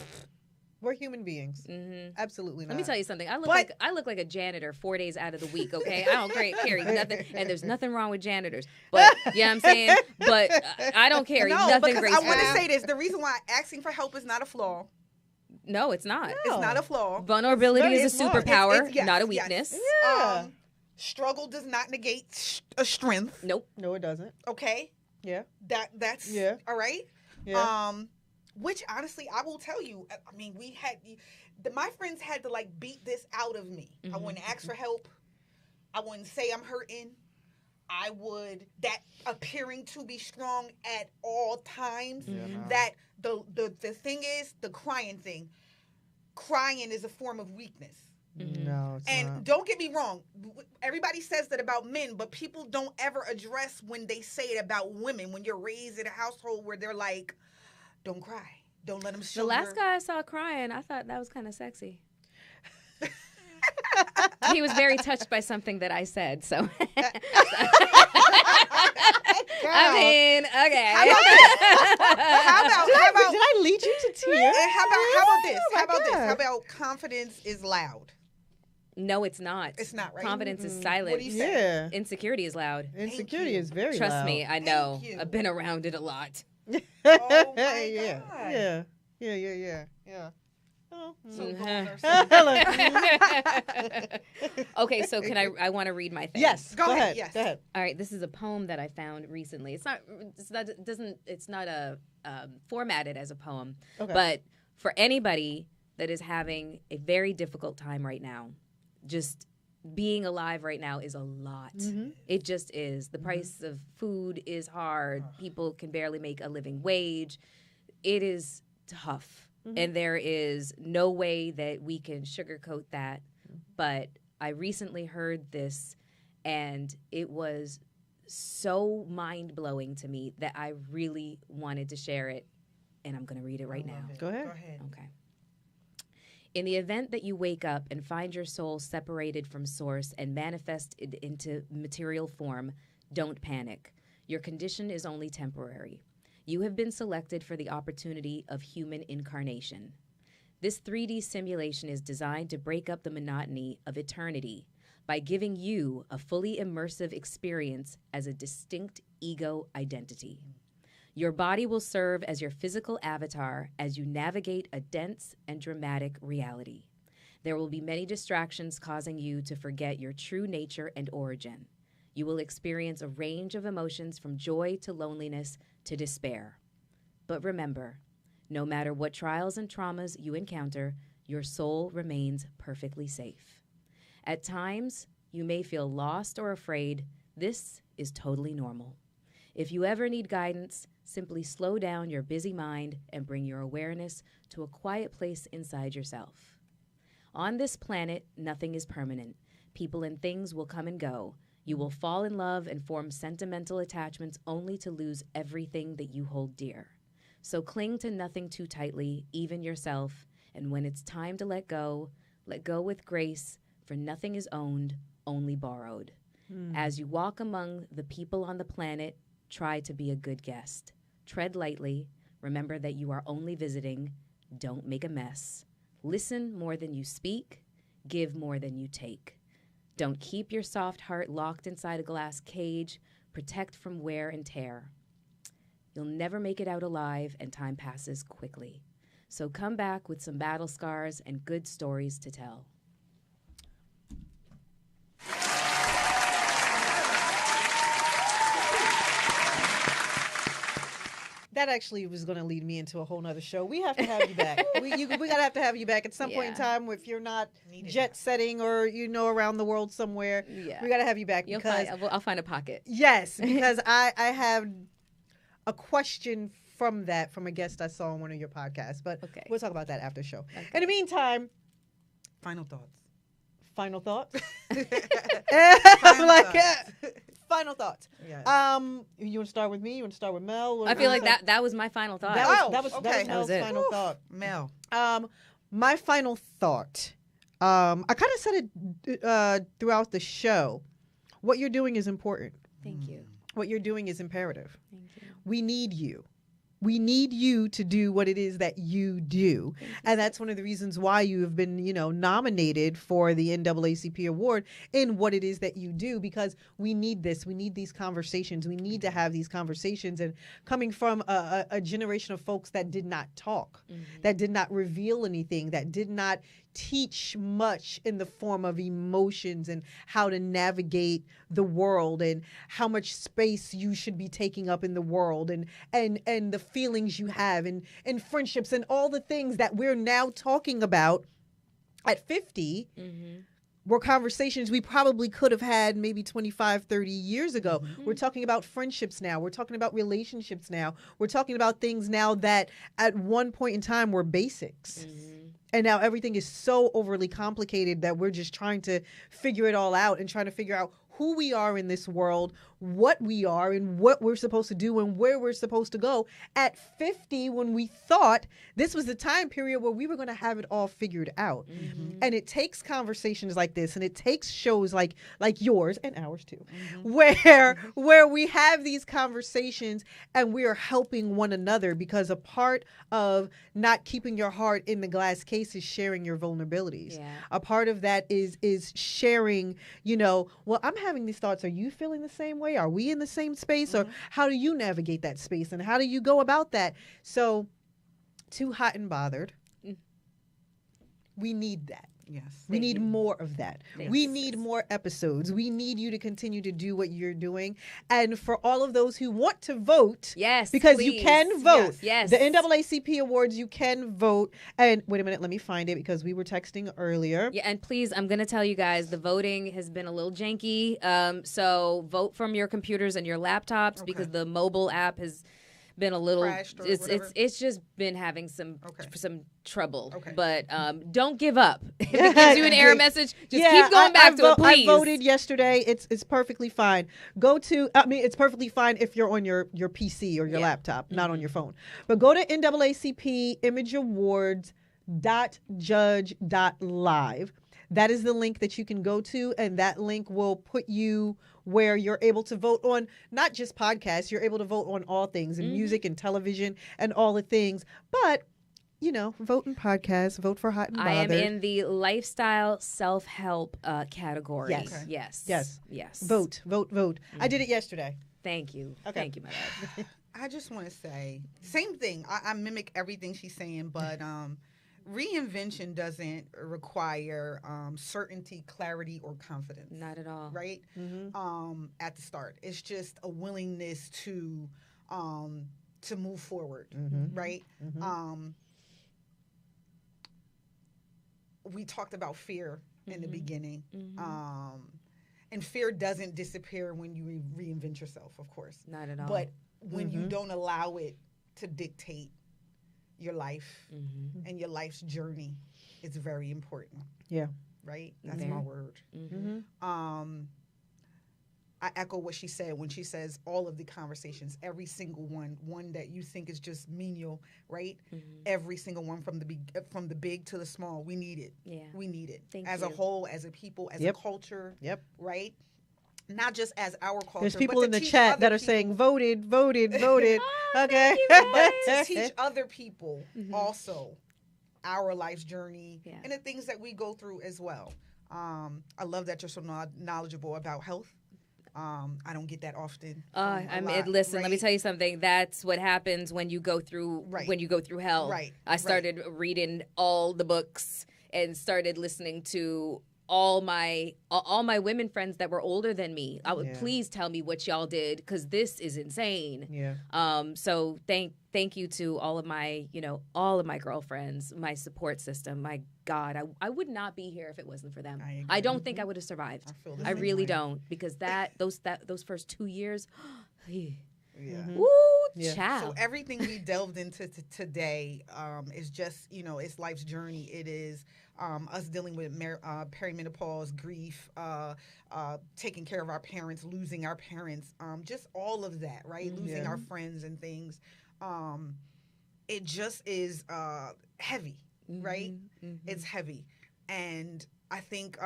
We're human beings. Mm-hmm. Absolutely not. Let me tell you something. I But- look like a janitor 4 days out of the week. Okay, I don't carry nothing, and there's nothing wrong with janitors. But you know what I'm saying. But I don't carry No, nothing because graceful. I want to say this. The reason why asking for help is not a flaw. No, it's not. It's not a flaw. Vulnerability is a It's not. superpower, Yes, not a yes. weakness. Yeah. Struggle does not negate a strength. Nope. No, it doesn't. Okay. Yeah. That's Yeah. all right. Yeah. Which honestly, I will tell you. I mean, my friends had to like beat this out of me. I wouldn't ask for help. I wouldn't say I'm hurting. I would appearing to be strong at all times. That the thing is the crying thing. Crying is a form of weakness. No, it's And not. don't get me wrong, everybody says that about men, but people don't ever address when they say it about women. When you're raised in a household where they're like, don't cry. Don't let them show The last guy I saw crying, I thought that was kind of sexy. He was very touched by something that I said, so. I mean, okay. How about Did I lead you to tears? how about this? Oh my How about this? God. How about confidence is loud? No, it's not. It's not, right? Confidence is silent. What do you say? Yeah. Insecurity is loud. Insecurity is very Trust loud. me, I know. Thank you. I've been around it a lot. Oh my yeah. God. Yeah. Oh. So Okay, so I want to read my thing. Yes. Go ahead. Yes. Yes. Go ahead. All right, this is a poem that I found recently. It's not formatted as a poem, Okay. but for anybody that is having a very difficult time right now, just being alive right now is a lot. Mm-hmm. It just is. The price of food is hard. People can barely make a living wage. It is tough. Mm-hmm. And there is no way that we can sugarcoat that. But I recently heard this, and it was so mind-blowing to me that I really wanted to share it, and I'm going to read it right now. Go ahead. Okay. In the event that you wake up and find your soul separated from source and manifested into material form, don't panic. Your condition is only temporary. You have been selected for the opportunity of human incarnation. This 3D simulation is designed to break up the monotony of eternity by giving you a fully immersive experience as a distinct ego identity. Your body will serve as your physical avatar as you navigate a dense and dramatic reality. There will be many distractions causing you to forget your true nature and origin. You will experience a range of emotions from joy to loneliness to despair. But remember, no matter what trials and traumas you encounter, your soul remains perfectly safe. At times, you may feel lost or afraid. This is totally normal. If you ever need guidance, simply slow down your busy mind and bring your awareness to a quiet place inside yourself. On this planet, nothing is permanent. People and things will come and go. You will fall in love and form sentimental attachments only to lose everything that you hold dear. So cling to nothing too tightly, even yourself, and when it's time to let go with grace, for nothing is owned, only borrowed. As you walk among the people on the planet, try to be a good guest. Tread lightly. Remember that you are only visiting. Don't make a mess. Listen more than you speak. Give more than you take. Don't keep your soft heart locked inside a glass cage. Protect from wear and tear. You'll never make it out alive, and time passes quickly. So come back with some battle scars and good stories to tell. That actually was going to lead me into a whole nother show. We have to have you back. we got to have you back at some point in time. If you're not jet setting or around the world somewhere, we got to have you back. I'll find a pocket. Yes, because I have a question from a guest I saw on one of your podcasts. But we'll talk about that after the show. Okay. In the meantime, final thoughts. Final thoughts. Final thoughts. Yes. You want to start with me? You want to start with Mel? I feel like that was my final thought. That was Mel's final thought. Mel. My final thought. I kind of said it throughout the show. What you're doing is important. Thank you. What you're doing is imperative. Thank you. We need you. We need you to do what it is that you do. And that's one of the reasons why you have been, nominated for the NAACP award in what it is that you do, because we need this. We need these conversations. We need to have these conversations. And coming from a generation of folks that did not talk, that did not reveal anything, that did not teach much in the form of emotions and how to navigate the world and how much space you should be taking up in the world and the feelings you have and friendships and all the things that we're now talking about at 50 were conversations we probably could have had maybe 25, 30 years ago. We're talking about friendships now. We're talking about relationships now. We're talking about things now that at one point in time were basics. And now everything is so overly complicated that we're just trying to figure it all out and trying to figure out who we are in this world, what we are and what we're supposed to do and where we're supposed to go at 50, when we thought this was the time period where we were going to have it all figured out. And it takes conversations like this, and it takes shows like yours and ours too, where we have these conversations and we are helping one another, because a part of not keeping your heart in the glass case is sharing your vulnerabilities. A part of that is sharing, well, I'm having these thoughts. Are you feeling the same way? Are we in the same space? Or how do you navigate that space, and how do you go about that? So, Too Hot and Bothered, we need that. Yes. We need more of that. We need more episodes. We need you to continue to do what you're doing. And for all of those who want to vote, because please. you can vote. Yes. The NAACP Awards, you can vote. And wait a minute, let me find it, because we were texting earlier. Yeah, and please, I'm going to tell you guys, the voting has been a little janky. So vote from your computers and your laptops, because the mobile app has been a little, it's just been having some trouble. But don't give up. If it gives you an error message, just keep going back to it, please. I voted yesterday. It's perfectly fine. It's perfectly fine if you're on your PC or your laptop, not on your phone. But go to NAACPimageawards.judge.live. That is the link that you can go to, and that link will put you where you're able to vote on not just podcasts. You're able to vote on all things, in music and television and all the things. But, vote in podcasts, vote for Hot and Bothered. I am in the lifestyle self-help category. Yes. Okay. Yes. Vote. I did it yesterday. Thank you. Okay. Thank you, my love. I just want to say, same thing. I mimic everything she's saying, but reinvention doesn't require certainty, clarity, or confidence. Not at all. Right? At the start. It's just a willingness to move forward. Right? We talked about fear in the beginning. And fear doesn't disappear when you reinvent yourself, of course. Not at all. But when you don't allow it to dictate your life and your life's journey, it's very important. Yeah. Right? That's my word. I echo what she said when she says all of the conversations, every single one that you think is just menial, right? Every single one, from the big to the small, we need it. Yeah. We need it. Thank as you. a whole, as a people, as a culture. Right? Not just as our culture. There's people but in the chat that are saying voted. Okay. But to teach other people also our life's journey and the things that we go through as well. I love that you're so knowledgeable about health. I don't get that often. Listen, let me tell you something. That's what happens when you go through hell. Right. I started reading all the books and started listening to all my women friends that were older than me. I would please tell me what y'all did, because this is insane. Yeah. So thank you to all of my girlfriends, my support system. My God, I would not be here if it wasn't for them. I don't think I would have survived. I really don't, because those first 2 years. Ooh, child. So everything we delved into today is just, it's life's journey. It is us dealing with perimenopause, grief, taking care of our parents, losing our parents, just all of that, right? Losing our friends and things. It just is heavy, right? It's heavy. And I think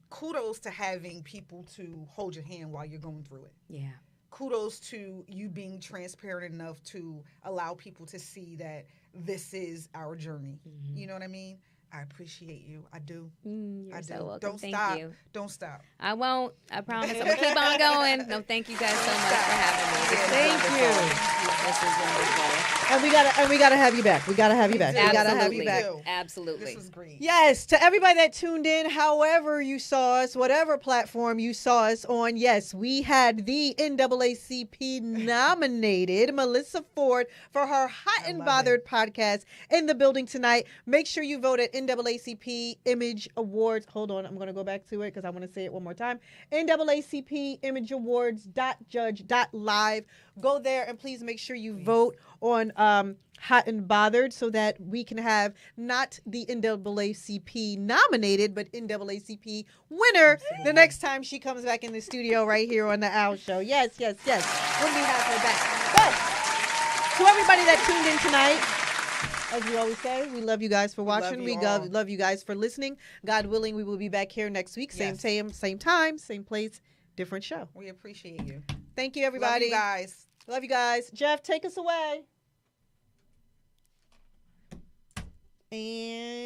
kudos to having people to hold your hand while you're going through it. Yeah. Kudos to you being transparent enough to allow people to see that this is our journey. You know what I mean? I appreciate you. I do. You're so welcome. Don't thank stop. you. Don't stop. I won't. I promise. I'm going to keep on going. No, thank you guys so much for having me. Thank you. This is wonderful. And we gotta have you back. We gotta have you back. We gotta have you back. Absolutely. This was great. Yes, to everybody that tuned in, however you saw us, whatever platform you saw us on, yes, we had the NAACP nominated Melyssa Ford for her Hot and Bothered podcast in the building tonight. Make sure you vote at NAACP Image Awards. Hold on, I'm going to go back to it because I want to say it one more time. NAACP Image Awards.judge.live. Go there and please make sure you vote on hot and bothered so that we can have not the NAACP nominated, but NAACP winner the next time she comes back in the studio right here on the Owl Show. Yes. When we have her back. But to everybody that tuned in tonight, as we always say, we love you guys for watching. We love you guys for listening. God willing, we will be back here next week. Same time, same place, different show. We appreciate you. Thank you, everybody. Love you guys. Jeff, take us away. And